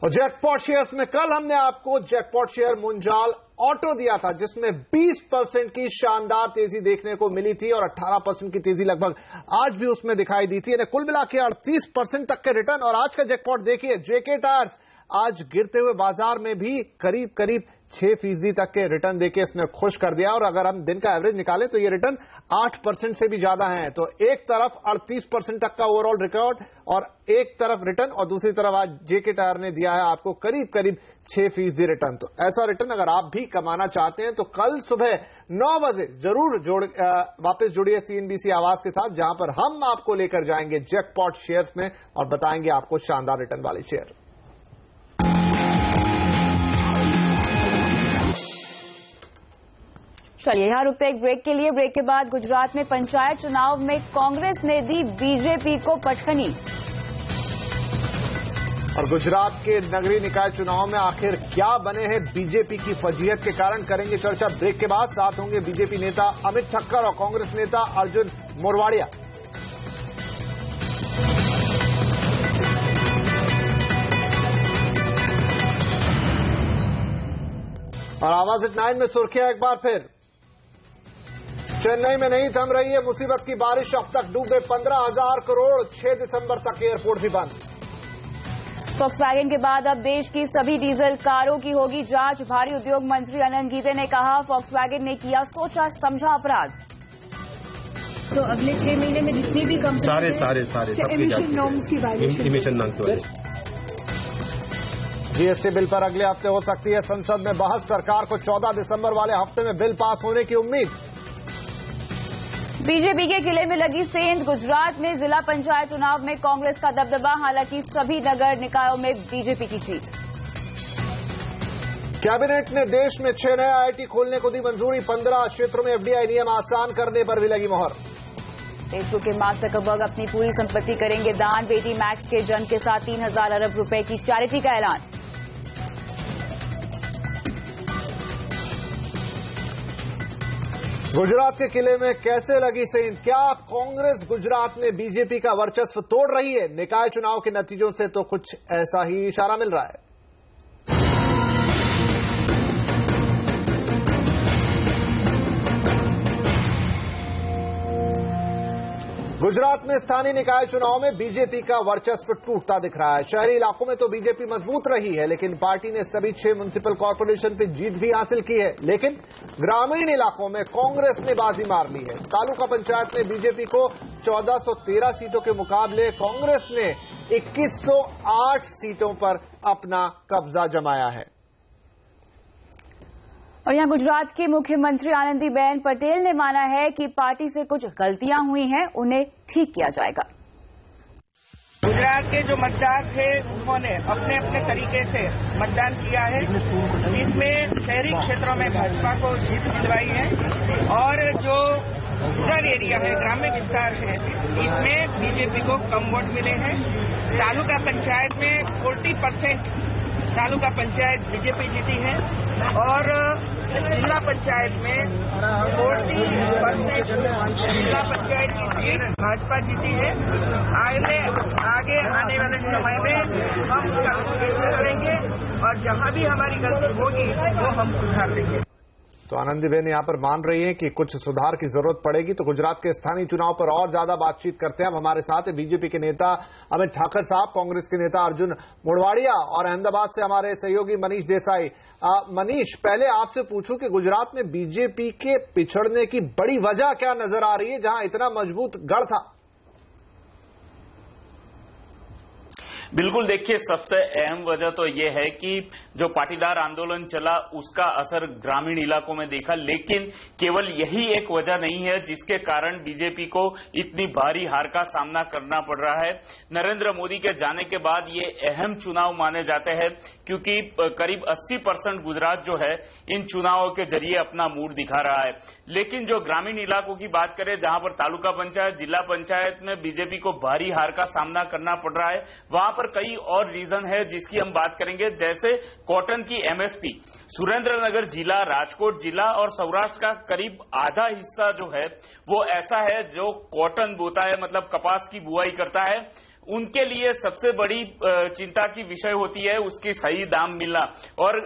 और जैकपॉट शेयर्स में कल हमने आपको जैकपॉट शेयर मुंजाल ऑटो दिया था, जिसमें 20% की शानदार तेजी देखने को मिली थी और 18% की तेजी लगभग आज भी उसमें दिखाई दी थी। यानी कुल मिला के 38% तक के रिटर्न। और आज का जैकपॉट देखिए, जेके टायर्स आज गिरते हुए बाजार में भी करीब करीब 6% तक के रिटर्न देके इसने खुश कर दिया। और अगर हम दिन का एवरेज निकालें तो ये रिटर्न 8% से भी ज्यादा है। तो एक तरफ 38% तक का ओवरऑल रिकॉर्ड और एक तरफ रिटर्न, और दूसरी तरफ आज जेके टायर ने दिया है आपको करीब करीब 6% रिटर्न। तो ऐसा रिटर्न अगर आप भी कमाना चाहते हैं तो कल सुबह 9 बजे जरूर वापस जुड़िए सीएनबीसी आवाज के साथ, जहां पर हम आपको लेकर जाएंगे जैकपॉट शेयर्स में और बताएंगे आपको शानदार रिटर्न वाले शेयर। चलिए, यहाँ रुकते एक ब्रेक के लिए। ब्रेक के बाद गुजरात में पंचायत चुनाव में कांग्रेस ने दी बीजेपी को पटखनी। और गुजरात के नगरीय निकाय चुनाव में आखिर क्या बने हैं बीजेपी की फजीहत के कारण, करेंगे चर्चा ब्रेक के बाद। साथ होंगे बीजेपी नेता अमित ठक्कर और कांग्रेस नेता अर्जुन मोरवाड़िया। और आवाज एट 9 में सुर्खियां एक बार फिर। चेन्नई में नहीं थम रही है मुसीबत की बारिश, अब तक डूबे 15,000 करोड़। 6 दिसंबर तक एयरपोर्ट भी बंद। फॉक्सवैगन के बाद अब देश की सभी डीजल कारों की होगी जांच। भारी उद्योग मंत्री अनंत गीते ने कहा, फॉक्सवैगन ने किया सोचा समझा अपराध। तो अगले 6 महीने में जितनी भी कंपनी सारे एमिशन नॉर्म्स की वायलेशन। जीएसटी बिल पर अगले हफ्ते हो सकती है संसद में बहस। सरकार को 14 दिसंबर वाले हफ्ते में बिल पास होने की उम्मीद। बीजेपी के किले में लगी सेंध। गुजरात में जिला पंचायत चुनाव में कांग्रेस का दबदबा, हालांकि सभी नगर निकायों में बीजेपी की जीत। कैबिनेट ने देश में 6 नए आईआईटी खोलने को दी मंजूरी। 15 क्षेत्रों में एफडीआई नियम आसान करने पर भी लगी मोहर। फेसबुक के मार्क जकरबर्ग अपनी पूरी संपत्ति करेंगे दान। बेटी मैक्स के जन्म के साथ 3,000 अरब रुपए की चैरिटी का ऐलान। गुजरात के किले में कैसे लगी सेंध? क्या कांग्रेस गुजरात में बीजेपी का वर्चस्व तोड़ रही है? निकाय चुनाव के नतीजों से तो कुछ ऐसा ही इशारा मिल रहा है। गुजरात में स्थानीय निकाय चुनाव में बीजेपी का वर्चस्व टूटता दिख रहा है। शहरी इलाकों में तो बीजेपी मजबूत रही है, लेकिन पार्टी ने सभी 6 म्युनिसिपल कॉर्पोरेशन पर जीत भी हासिल की है। लेकिन ग्रामीण इलाकों में कांग्रेस ने बाजी मार ली है। तालुका पंचायत में बीजेपी को 1413 सीटों के मुकाबले कांग्रेस ने 2108 सीटों पर अपना कब्जा जमाया है। और यहाँ गुजरात की मुख्यमंत्री आनंदीबेन पटेल ने माना है कि पार्टी से कुछ गलतियां हुई हैं, उन्हें ठीक किया जाएगा। गुजरात के जो मतदार थे उन्होंने अपने अपने तरीके से मतदान किया है। इसमें शहरी क्षेत्रों में भाजपा को जीत दिलवाई है और जो रूरल एरिया है, ग्रामीण विस्तार है, इसमें बीजेपी को कम वोट मिले हैं। तालुका पंचायत में 40% तालुका पंचायत बीजेपी जीती है और जिला पंचायत में 40% जिला पंचायत की सीट भाजपा जीती है। आगे आने वाले समय में हम उसका विश्लेषण करेंगे और और जहां भी हमारी गलती होगी वो हम सुधार लेंगे। तो आनंदीबेन यहाँ पर मान रही हैं कि कुछ सुधार की जरूरत पड़ेगी। तो गुजरात के स्थानीय चुनाव पर और ज्यादा बातचीत करते हैं। अब हमारे साथ बीजेपी के नेता अमित ठाकर साहब, कांग्रेस के नेता अर्जुन मोढवाडिया और अहमदाबाद से हमारे सहयोगी मनीष देसाई। मनीष, पहले आपसे पूछूं कि गुजरात में बीजेपी के पिछड़ने की बड़ी वजह क्या नजर आ रही है, जहां इतना मजबूत गढ़ था? बिल्कुल, देखिए, सबसे अहम वजह तो ये है कि जो पाटीदार आंदोलन चला उसका असर ग्रामीण इलाकों में देखा, लेकिन केवल यही एक वजह नहीं है जिसके कारण बीजेपी को इतनी भारी हार का सामना करना पड़ रहा है। नरेंद्र मोदी के जाने के बाद ये अहम चुनाव माने जाते हैं, क्योंकि करीब 80% गुजरात जो है इन चुनावों के जरिए अपना मूड दिखा रहा है। लेकिन जो ग्रामीण इलाकों की बात करें, जहां पर तालुका पंचायत, जिला पंचायत में बीजेपी को भारी हार का सामना करना पड़ रहा है, वहां पर कई और रीजन है जिसकी हम बात करेंगे। जैसे कॉटन की एमएसपी, सुरेंद्रनगर जिला, राजकोट जिला और सौराष्ट्र का करीब आधा हिस्सा जो है वो ऐसा है जो कॉटन बोता है, मतलब कपास की बुआई करता है। उनके लिए सबसे बड़ी चिंता की विषय होती है उसकी सही दाम मिलना। और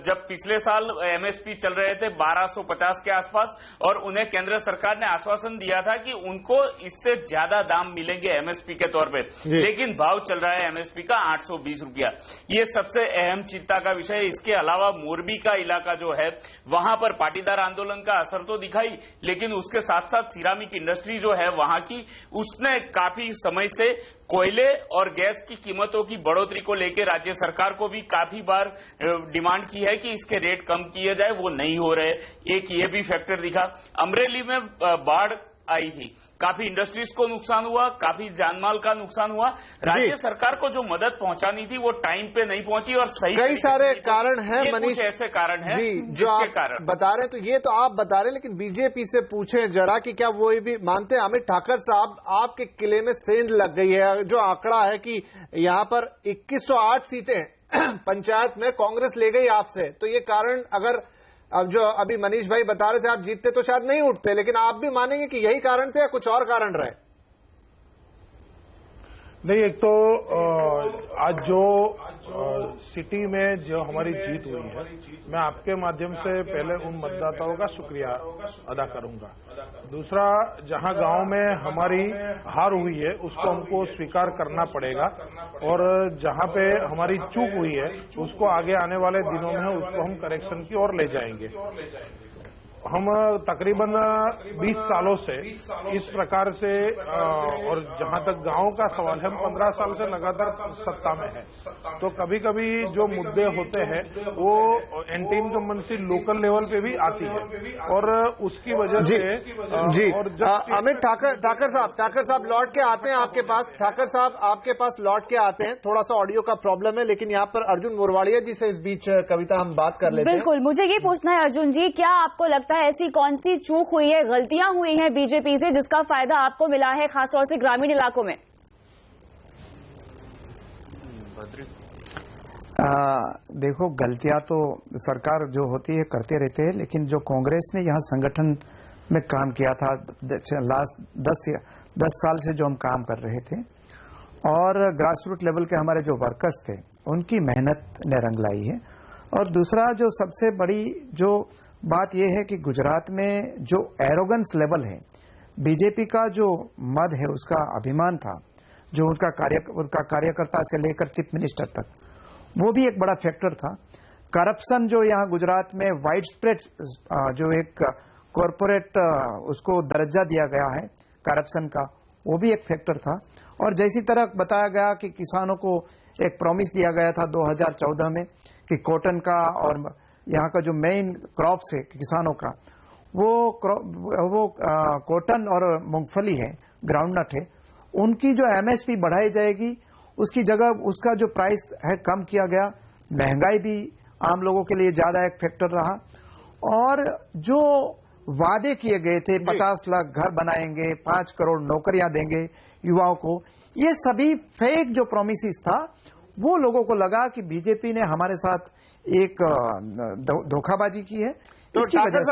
जब पिछले साल एमएसपी चल रहे थे 1250 के आसपास, और उन्हें केंद्र सरकार ने आश्वासन दिया था कि उनको इससे ज्यादा दाम मिलेंगे एमएसपी के तौर पे, लेकिन भाव चल रहा है एमएसपी का 820 रुपया। ये सबसे अहम चिंता का विषय है। इसके अलावा मोरबी का इलाका जो है वहां पर पाटीदार आंदोलन का असर तो दिखाई, लेकिन उसके साथ साथ सिरामिक इंडस्ट्री जो है वहां की, उसने काफी समय से कोयले और गैस की कीमतों की बढ़ोतरी को लेकर राज्य सरकार को भी काफी बार डिमांड की है कि इसके रेट कम किए जाए, वो नहीं हो रहे। एक ये भी फैक्टर दिखा। अमरेली में बाढ़ आई थी, काफी इंडस्ट्रीज को नुकसान हुआ, काफी जानमाल का नुकसान हुआ। राज्य सरकार को जो मदद पहुंचानी थी वो टाइम पे नहीं पहुंची, और सही कई सारे कारण हैं मनीष, ऐसे कारण हैं जो आप बता रहे हैं। तो ये तो आप बता रहे हैं, लेकिन बीजेपी से पूछें जरा कि क्या वो भी मानते हैं? अमित ठाकर साहब, आपके किले में सेंध लग गई है। जो आंकड़ा है कि यहाँ पर 2108 सीटें पंचायत में कांग्रेस ले गई आपसे, तो ये कारण अगर अब जो अभी मनीष भाई बता रहे थे आप जीतते तो शायद नहीं उठते, लेकिन आप भी मानेंगे कि यही कारण थे या कुछ और कारण रहे? नहीं, एक तो आज जो सिटी में जो हमारी जीत हुई है, मैं आपके माध्यम से पहले उन मतदाताओं का शुक्रिया अदा करूंगा। दूसरा, जहां गांव में हमारी हार हुई है उसको हमको स्वीकार करना पड़ेगा, और जहां पे हमारी चूक हुई है उसको आगे आने वाले दिनों में उसको हम करेक्शन की ओर ले जाएंगे। हम तकरीबन 20 सालों से इस प्रकार से, और जहां तक गांव का सवाल है, हम 15 साल से लगातार सत्ता में है, तो कभी कभी जो मुद्दे होते हैं वो एंटी इनकम्बेंसी लोकल लेवल पे भी आती है, और उसकी वजह से और अमित ठाकर साहब लौट के आते हैं आपके पास। ठाकर साहब आपके पास लौट के आते हैं, थोड़ा सा ऑडियो का प्रॉब्लम है, लेकिन यहाँ पर अर्जुन मोढवाडिया जी से इस बीच कविता हम बात कर लेते हैं। बिल्कुल, मुझे ये पूछना है अर्जुन जी, क्या आपको लगता है ऐसी कौन सी चूक हुई है, गलतियां हुई हैं बीजेपी से जिसका फायदा आपको मिला है, खासतौर से ग्रामीण इलाकों में? देखो, गलतियां तो सरकार जो होती है करते रहते हैं, लेकिन जो कांग्रेस ने यहाँ संगठन में काम किया था लास्ट 10 साल से जो हम काम कर रहे थे, और ग्रास रूट लेवल के हमारे जो वर्कर्स थे उनकी मेहनत ने रंग लाई है। और दूसरा जो सबसे बड़ी जो बात यह है कि गुजरात में जो एरोगेंस लेवल है, बीजेपी का जो मद है, उसका अभिमान था, जो उनका कार्यकर्ता से लेकर चीफ मिनिस्टर तक, वो भी एक बड़ा फैक्टर था। करप्शन जो यहाँ गुजरात में वाइड स्प्रेड, जो एक कॉरपोरेट उसको दर्जा दिया गया है करप्शन का, वो भी एक फैक्टर था। और जैसी तरह बताया गया कि किसानों को एक प्रॉमिस दिया गया था 2014 में कि कॉटन का और यहाँ का जो मेन क्रॉप्स है किसानों का, वो कॉटन और मूंगफली है, ग्राउंडनट है, उनकी जो एमएसपी बढ़ाई जाएगी, उसकी जगह उसका जो प्राइस है कम किया गया। महंगाई भी आम लोगों के लिए ज्यादा एक फैक्टर रहा। और जो वादे किए गए थे, 50 लाख घर बनाएंगे, 5 करोड़ नौकरियां देंगे युवाओं को, ये सभी फेक जो प्रोमिसेस था, वो लोगों को लगा कि बीजेपी ने हमारे साथ एक धोखाबाजी की है, तो ठाकर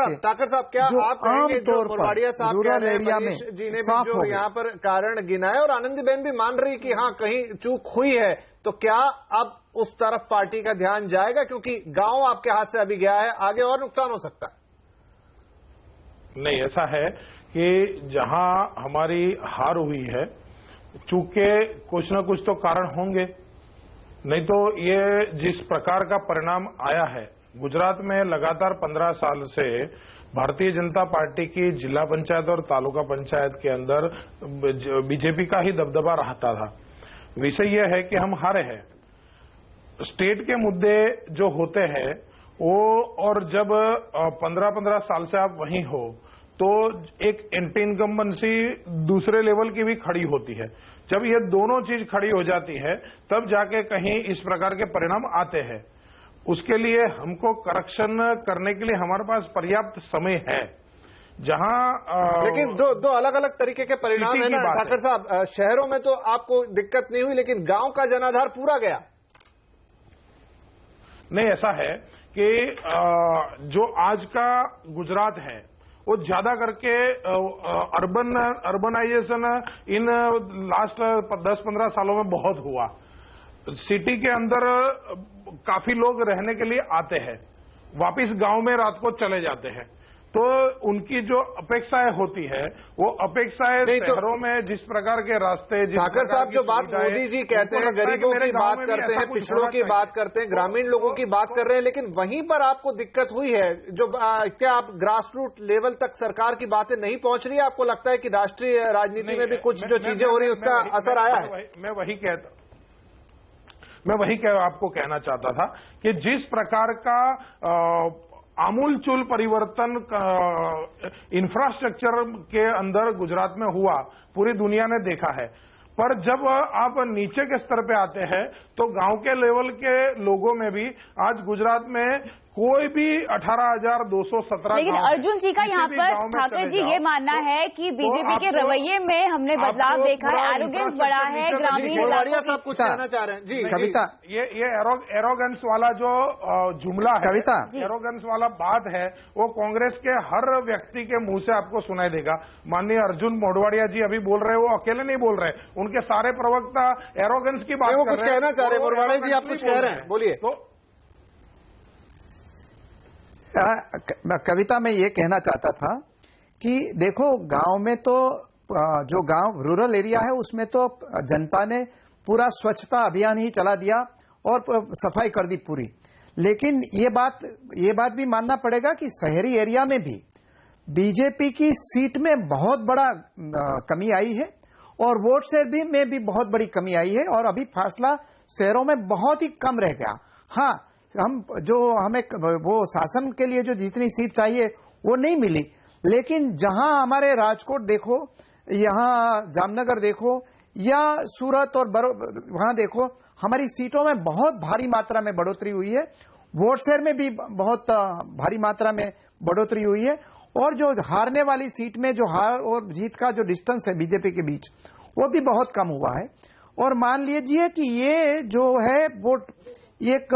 साहब क्या आप कहेंगे जो मोरवाड़िया साहब रूरल एरिया में जी ने भी जो यहाँ पर कारण गिनाए और आनंदीबेन भी मान रही कि हाँ कहीं चूक हुई है, तो क्या अब उस तरफ पार्टी का ध्यान जाएगा, क्योंकि गांव आपके हाथ से अभी गया है, आगे और नुकसान हो सकता है? नहीं, ऐसा है कि जहां हमारी हार हुई है, चूंकि कुछ न कुछ तो कारण होंगे, नहीं तो ये जिस प्रकार का परिणाम आया है, गुजरात में लगातार 15 साल से भारतीय जनता पार्टी की जिला पंचायत और तालुका पंचायत के अंदर बीजेपी का ही दबदबा रहता था। विषय यह है कि हम हारे हैं। स्टेट के मुद्दे जो होते हैं वो, और जब 15 साल से आप वहीं हो तो एक एंटी इनकम्बेंसी दूसरे लेवल की भी खड़ी होती है। जब ये दोनों चीज खड़ी हो जाती है तब जाके कहीं इस प्रकार के परिणाम आते हैं। उसके लिए हमको करेक्शन करने के लिए हमारे पास पर्याप्त समय है। जहां लेकिन दो अलग अलग तरीके के परिणाम है ना ठाकर साहब। शहरों में तो आपको दिक्कत नहीं हुई, लेकिन गांव का जनाधार पूरा गया। नहीं, ऐसा है कि जो आज का गुजरात है वो ज्यादा करके अर्बनाइजेशन इन लास्ट 10-15 सालों में बहुत हुआ। सिटी के अंदर काफी लोग रहने के लिए आते हैं, वापिस गांव में रात को चले जाते हैं, तो उनकी जो अपेक्षाएं होती है वो अपेक्षाएं शहरों में जिस प्रकार के रास्ते, ठाकर साहब जो बात मोदी जी कहते हैं, गरीबों की बात करते हैं, पिछड़ों की बात करते हैं, ग्रामीण लोगों की बात कर रहे हैं, लेकिन वहीं पर आपको दिक्कत हुई है जो क्या आप ग्रास रूट लेवल तक सरकार की बातें नहीं पहुंच रही है? आपको लगता है कि राष्ट्रीय राजनीति में भी कुछ जो चीजें हो रही है उसका असर आया है? मैं वही आपको कहना चाहता था कि जिस प्रकार का आमूलचूल परिवर्तन इंफ्रास्ट्रक्चर के अंदर गुजरात में हुआ, पूरी दुनिया ने देखा है, पर जब आप नीचे के स्तर पे आते हैं तो गांव के लेवल के लोगों में भी आज गुजरात में कोई भी 18,217। लेकिन अर्जुन जी का यहाँ पर ठाकर जी ये मानना है कि बीजेपी के रवैये में हमने बदलाव देखा है, एरोगेंस बढ़ा है, ग्रामीण सब कुछ कहना चाह रहे हैं जी। कविता, ये एरोगेंस वाला जो जुमला है, कविता एरोगेंस वाला बात है, वो कांग्रेस के हर व्यक्ति के मुंह से आपको सुनाई देगा। माननीय अर्जुन मोढवाडिया जी अभी बोल रहे हैं, वो अकेले नहीं बोल रहे, उनके सारे प्रवक्ता एरोगेंस की बात कर रहे हैं। कुछ कहना चाह रहे हैं मोढवाडिया जी, आप कुछ कह रहे हैं, बोलिए। कविता में ये कहना चाहता था कि देखो, गांव में तो जो गांव रूरल एरिया है उसमें तो जनता ने पूरा स्वच्छता अभियान ही चला दिया और सफाई कर दी पूरी। लेकिन ये बात भी मानना पड़ेगा कि शहरी एरिया में भी बीजेपी की सीट में बहुत बड़ा कमी आई है और वोट शेयर में भी बहुत बड़ी कमी आई है, और अभी फासला शहरों में बहुत ही कम रह गया। हाँ, हमें वो शासन के लिए जो जितनी सीट चाहिए वो नहीं मिली, लेकिन जहां हमारे राजकोट देखो, यहाँ जामनगर देखो या सूरत और वहां देखो, हमारी सीटों में बहुत भारी मात्रा में बढ़ोतरी हुई है, वोट शेयर में भी बहुत भारी मात्रा में बढ़ोतरी हुई है, और जो हारने वाली सीट में जो हार और जीत का जो डिस्टेंस है बीजेपी के बीच वो भी बहुत कम हुआ है। और मान लीजिए कि ये जो है वोट एक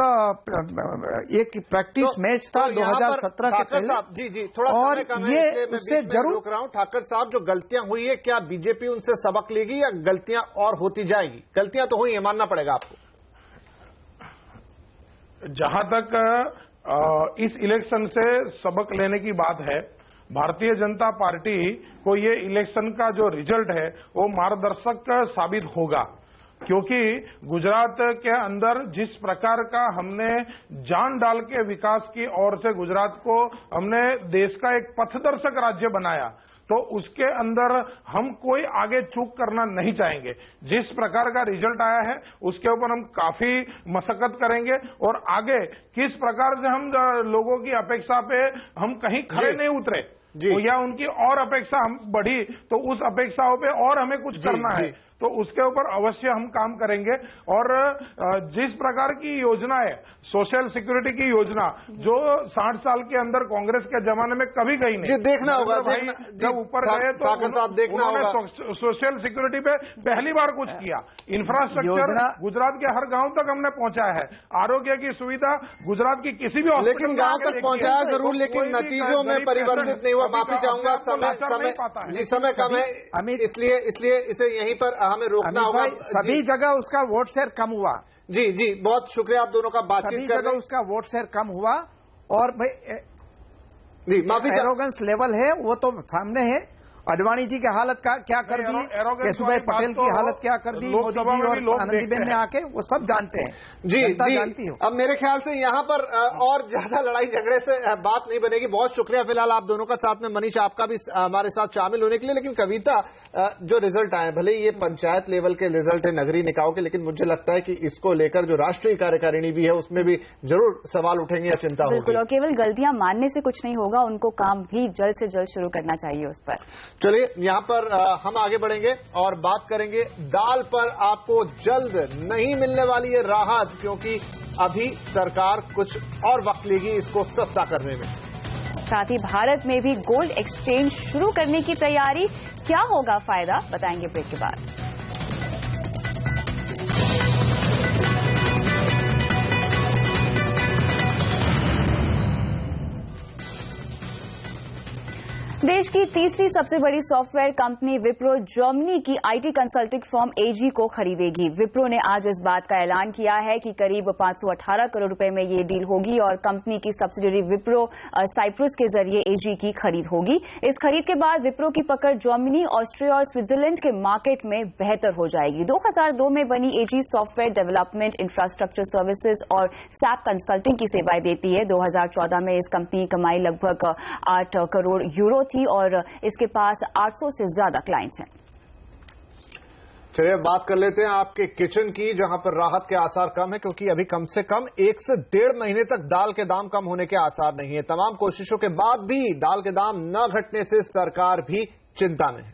प्रैक्टिस मैच था 2017 के पहले। जी थोड़ा और ये उससे जरूर रोक रहा हूं। ठाकर साहब, जो गलतियां हुई है, क्या बीजेपी उनसे सबक लेगी या गलतियां और होती जाएगी? गलतियां तो हुई है, मानना पड़ेगा आपको। जहां तक इस इलेक्शन से सबक लेने की बात है, भारतीय जनता पार्टी को ये इलेक्शन का जो रिजल्ट है वो मार्गदर्शक साबित होगा, क्योंकि गुजरात के अंदर जिस प्रकार का हमने जान डाल के विकास की ओर से गुजरात को हमने देश का एक पथदर्शक राज्य बनाया, तो उसके अंदर हम कोई आगे चूक करना नहीं चाहेंगे। जिस प्रकार का रिजल्ट आया है उसके ऊपर हम काफी मशक्कत करेंगे, और आगे किस प्रकार से हम लोगों की अपेक्षा पे हम कहीं खड़े नहीं उतरे या उनकी और अपेक्षा हम बढ़ी तो उस अपेक्षाओं पे और हमें कुछ करना है, तो उसके ऊपर अवश्य हम काम करेंगे। और जिस प्रकार की योजना है, सोशल सिक्योरिटी की योजना, जो 60 साल के अंदर कांग्रेस के जमाने में कभी गई नहीं। देखना होगा, जब ऊपर गए तो उन्होंने सोशल सिक्योरिटी पे पहली बार कुछ किया। इंफ्रास्ट्रक्चर गुजरात के हर गांव तक हमने पहुंचाया है। आरोग्य की सुविधा गुजरात की किसी भी लेकिन गांव तक पहुंचाया जरूर, लेकिन नतीजों में परिवर्तित नहीं हुआ। माफी चाहूंगा, समय कम है, इसलिए इसे यहीं पर हमें रोकना होगा। सभी जगह उसका वोट शेयर कम हुआ। जी, बहुत शुक्रिया आप दोनों का बातचीत करने। उसका वोट शेयर कम हुआ और भाई जी माफी, एरोगेंस लेवल है वो तो सामने है। अडवाणी जी की हालत क्या कर दी, केशुभाई पटेल की हालत क्या कर दी, मोदी जी और आनंदीबेन ने आके, वो सब जानते हैं। जी जानती हो। अब मेरे ख्याल से यहाँ पर और ज्यादा लड़ाई झगड़े से बात नहीं बनेगी। बहुत शुक्रिया फिलहाल आप दोनों का साथ में, मनीष आपका भी हमारे साथ शामिल होने के लिए। लेकिन कविता, जो रिजल्ट आए, भले ये पंचायत लेवल के रिजल्ट है, नगरीय निकायों के, लेकिन मुझे लगता है कि इसको लेकर जो राष्ट्रीय कार्यकारिणी भी है उसमें भी जरूर सवाल उठेंगे या चिंता होगी। बिल्कुल, और केवल गलतियां मानने से कुछ नहीं होगा, उनको काम भी जल्द से जल्द शुरू करना चाहिए उस पर। चलिए यहाँ पर हम आगे बढ़ेंगे और बात करेंगे दाल पर आपको जल्द नहीं मिलने वाली है राहत, क्योंकि अभी सरकार कुछ और वक्त लेगी इसको सस्ता करने में। साथ ही भारत में भी गोल्ड एक्सचेंज शुरू करने की तैयारी। क्या होगा फायदा, बताएंगे ब्रेक के बाद। देश की तीसरी सबसे बड़ी सॉफ्टवेयर कंपनी विप्रो जर्मनी की आईटी कंसल्टिंग फर्म एजी को खरीदेगी। विप्रो ने आज इस बात का ऐलान किया है कि करीब 518 करोड़ रुपए में ये डील होगी और कंपनी की सब्सिडियरी विप्रो साइप्रस के जरिए एजी की खरीद होगी। इस खरीद के बाद विप्रो की पकड़ जर्मनी, ऑस्ट्रिया और स्विट्जरलैंड के मार्केट में बेहतर हो जाएगी। 2002 में बनी एजी सॉफ्टवेयर डेवलपमेंट, इंफ्रास्ट्रक्चर सर्विसेज और सैप कंसल्टिंग की सेवाएं देती है। 2014 में इस कंपनी की कमाई लगभग 8 करोड़ यूरो थी और इसके पास 800 से ज्यादा क्लाइंट्स हैं। चलिए बात कर लेते हैं आपके किचन की, जहां पर राहत के आसार कम है, क्योंकि अभी कम से कम 1 से 1.5 महीने तक दाल के दाम कम होने के आसार नहीं है। तमाम कोशिशों के बाद भी दाल के दाम न घटने से सरकार भी चिंता में है।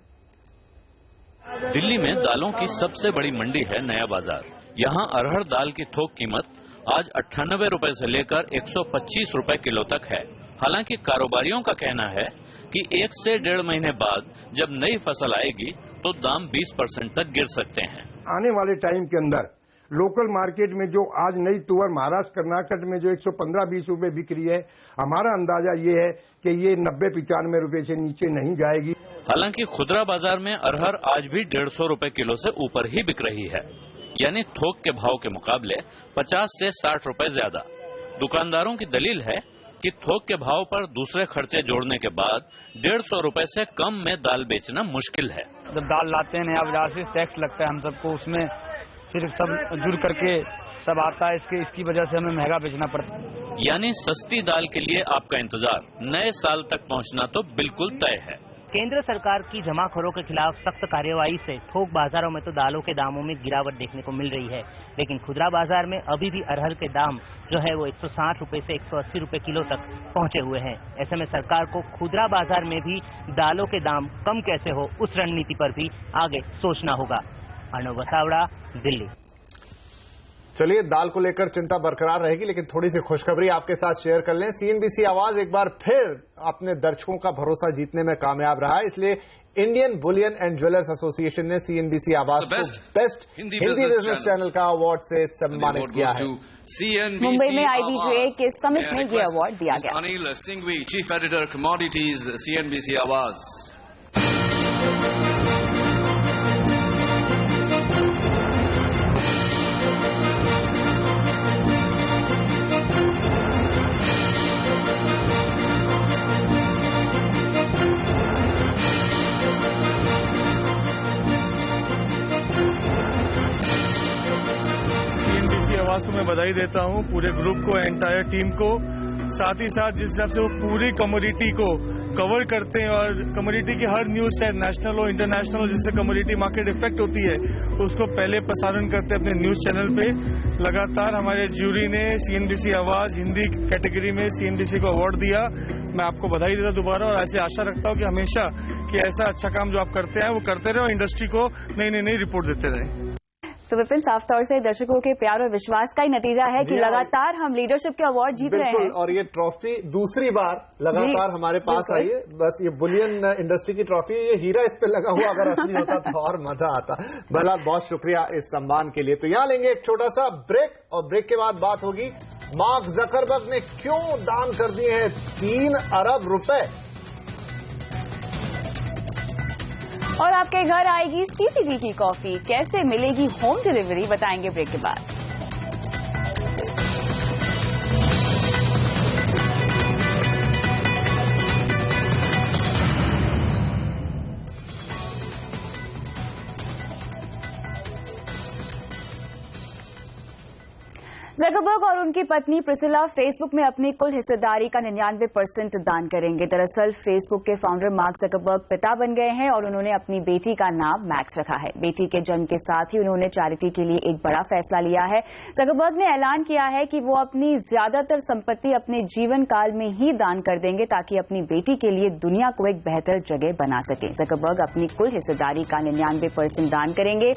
दिल्ली में दालों की सबसे बड़ी मंडी है नया बाजार। यहां अरहर दाल की थोक कीमत आज 98 रुपए से लेकर 125 रुपए किलो तक है। हालांकि कारोबारियों का कहना है कि 1 से 1.5 महीने बाद जब नई फसल आएगी तो दाम 20% तक गिर सकते हैं। आने वाले टाइम के अंदर लोकल मार्केट में जो आज नई तुअर महाराष्ट्र, कर्नाटक में जो 115-20 रुपए बिक रही है, हमारा अंदाजा ये है कि ये 90-95 रुपए से नीचे नहीं जाएगी। हालांकि खुदरा बाजार में अरहर आज भी 150 रुपए किलो से ऊपर ही बिक रही है, यानी थोक के भाव के मुकाबले 50 से 60 रुपए ज्यादा। दुकानदारों की दलील है कि थोक के भाव पर दूसरे खर्चे जोड़ने के बाद 150 रुपए से कम में दाल बेचना मुश्किल है। जब दाल लाते हैं नया बाजार से, टैक्स लगता है हम सबको, उसमें फिर सब जुड़ करके सब आता है, इसकी वजह से हमें महंगा बेचना पड़ता है। यानी सस्ती दाल के लिए आपका इंतजार नए साल तक पहुंचना तो बिल्कुल तय है। केंद्र सरकार की जमाखोरों के खिलाफ सख्त कार्यवाही से थोक बाजारों में तो दालों के दामों में गिरावट देखने को मिल रही है, लेकिन खुदरा बाजार में अभी भी अरहर के दाम जो है वो 160 रुपए से 180 रुपए किलो तक पहुंचे हुए हैं। ऐसे में सरकार को खुदरा बाजार में भी दालों के दाम कम कैसे हो, उस रणनीति पर भी आगे सोचना होगा। अर्णव वसावड़ा, दिल्ली। चलिए, दाल को लेकर चिंता बरकरार रहेगी, लेकिन थोड़ी सी खुशखबरी आपके साथ शेयर कर लें। सीएनबीसी आवाज एक बार फिर अपने दर्शकों का भरोसा जीतने में कामयाब रहा है, इसलिए Indian Boolean and jewellers association ने सीएनबीसी आवाज को बेस्ट हिंदी बिजनेस चैनल का अवार्ड से सम्मानित किया है। मुंबई में आईबीजे के समिट में ये अवार्ड दिया गया। Anil Singhvi, chief editor commodities, CNBC आवाज। को मैं बधाई देता हूं, पूरे ग्रुप को, एंटायर टीम को, साथ ही साथ जिस हिसाब से वो पूरी कमोडिटी को कवर करते हैं और कमोडिटी की हर न्यूज चाहे नेशनल हो इंटरनेशनल हो, जिससे कमोडिटी मार्केट इफेक्ट होती है, उसको पहले प्रसारण करते अपने न्यूज चैनल पे। लगातार हमारे ज्यूरी ने सीएनबीसी आवाज हिंदी कैटेगरी में सीएनबीसी को अवार्ड दिया। मैं आपको बधाई देता दोबारा और ऐसे आशा रखता हूं कि हमेशा कि ऐसा अच्छा काम जो आप करते हैं वो करते रहे और इंडस्ट्री को नई रिपोर्ट देते रहे। तो विपिन, साफ तौर से दर्शकों के प्यार और विश्वास का ही नतीजा है कि लगातार हम लीडरशिप के अवार्ड जीत रहे हैं और ये ट्रॉफी दूसरी बार लगातार हमारे पास आई है। बस ये बुलियन इंडस्ट्री की ट्रॉफी, ये हीरा इस पे लगा हुआ अगर असली होता तो और मजा आता। बहरहाल बहुत शुक्रिया इस सम्मान के लिए। तो यहाँ लेंगे एक छोटा सा ब्रेक और ब्रेक के बाद बात होगी मार्क जकरबर्ग ने क्यों दान कर दिए हैं 3 अरब रुपए, और आपके घर आएगी सीसीडी की कॉफी, कैसे मिलेगी होम डिलीवरी, बताएंगे ब्रेक के बाद। जकरबर्ग और उनकी पत्नी प्रिसिला फेसबुक में अपनी कुल हिस्सेदारी का 99% दान करेंगे। दरअसल फेसबुक के फाउंडर मार्क जकरबर्ग पिता बन गए हैं और उन्होंने अपनी बेटी का नाम मैक्स रखा है। बेटी के जन्म के साथ ही उन्होंने चैरिटी के लिए एक बड़ा फैसला लिया है। जकरबर्ग ने ऐलान किया है कि वो अपनी ज्यादातर संपत्ति अपने जीवन काल में ही दान कर देंगे ताकि अपनी बेटी के लिए दुनिया को एक बेहतर जगह बना सके। जकरबर्ग अपनी कुल हिस्सेदारी का 99% दान करेंगे।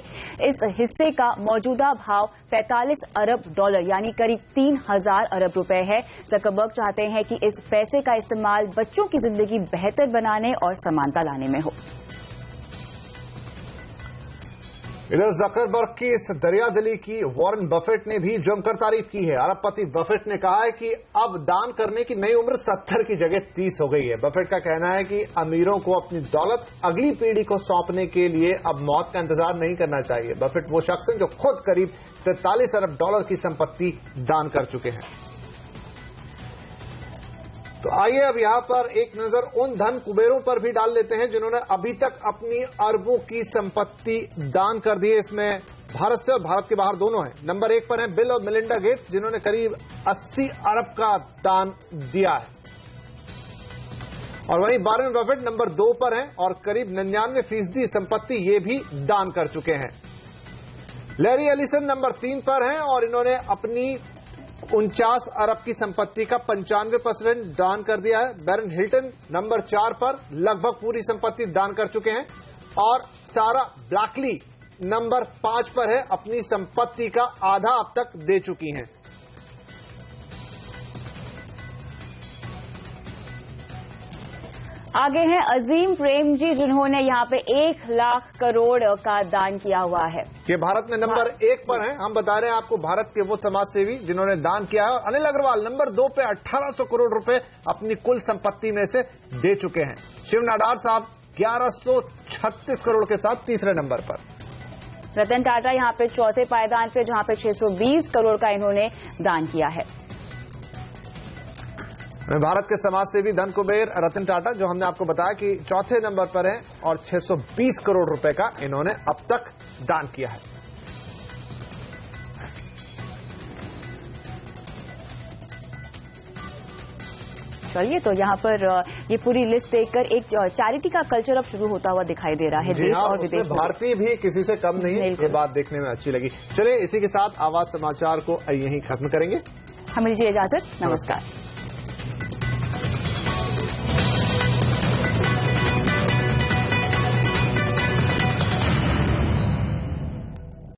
इस हिस्से का मौजूदा भाव $45 अरब यानी करीब 3000 अरब रुपए है। जकरबर्ग चाहते हैं कि इस पैसे का इस्तेमाल बच्चों की जिंदगी बेहतर बनाने और समानता लाने में हो। इधर जकरबर्ग की इस दरियादिली की वॉरेन बफेट ने भी जमकर तारीफ की है। अरबपति बफेट ने कहा है कि अब दान करने की नई उम्र 70 की जगह 30 हो गई है। बफेट का कहना है कि अमीरों को अपनी दौलत अगली पीढ़ी को सौंपने के लिए अब मौत का इंतजार नहीं करना चाहिए। बफेट वो शख्स हैं जो खुद करीब $43 अरब की संपत्ति दान कर चुके हैं। तो आइए अब यहां पर एक नजर उन धन कुबेरों पर भी डाल लेते हैं जिन्होंने अभी तक अपनी अरबों की संपत्ति दान कर दी है। इसमें भारत से और भारत के बाहर दोनों हैं। नंबर 1 पर हैं बिल और मेलिंडा गेट्स जिन्होंने करीब 80 अरब का दान दिया है, और वहीं वॉरेन बफेट नंबर 2 पर हैं और करीब 99% संपत्ति ये भी दान कर चुके हैं। लैरी एलिसन नंबर 3 पर हैं और इन्होंने अपनी 49 अरब की संपत्ति का 95% दान कर दिया है। बैरन हिल्टन नंबर 4 पर लगभग पूरी संपत्ति दान कर चुके हैं, और सारा ब्लैकली नंबर 5 पर है, अपनी संपत्ति का आधा अब तक दे चुकी हैं। आगे हैं अजीम प्रेम जी जिन्होंने यहाँ पे 1 लाख करोड़ का दान किया हुआ है। ये भारत में नंबर 1 पर हैं। हम बता रहे हैं आपको भारत के वो समाज सेवी जिन्होंने दान किया है। और अनिल अग्रवाल नंबर 2 पे 1800 करोड़ रुपए अपनी कुल संपत्ति में से दे चुके हैं। शिव नाडार साहब 1136 करोड़ के साथ तीसरे नंबर पर। रतन टाटा यहाँ पे चौथे पायदान पे जहाँ पे 620 करोड़ का इन्होंने दान किया है। भारत के समाज सेवी धन कुबेर रतन टाटा जो हमने आपको बताया कि चौथे नंबर पर हैं और 620 करोड़ रुपए का इन्होंने अब तक दान किया है। चलिए, तो यहाँ पर ये पूरी लिस्ट देखकर एक चैरिटी का कल्चर अब शुरू होता हुआ दिखाई दे रहा है देश और विदेश में। भारतीय भी किसी से कम नहीं है, ये बात देखने में अच्छी लगी। चलिए, इसी के साथ आवाज समाचार को यहीं खत्म करेंगे। हमें दीजिए इजाजत। नमस्कार।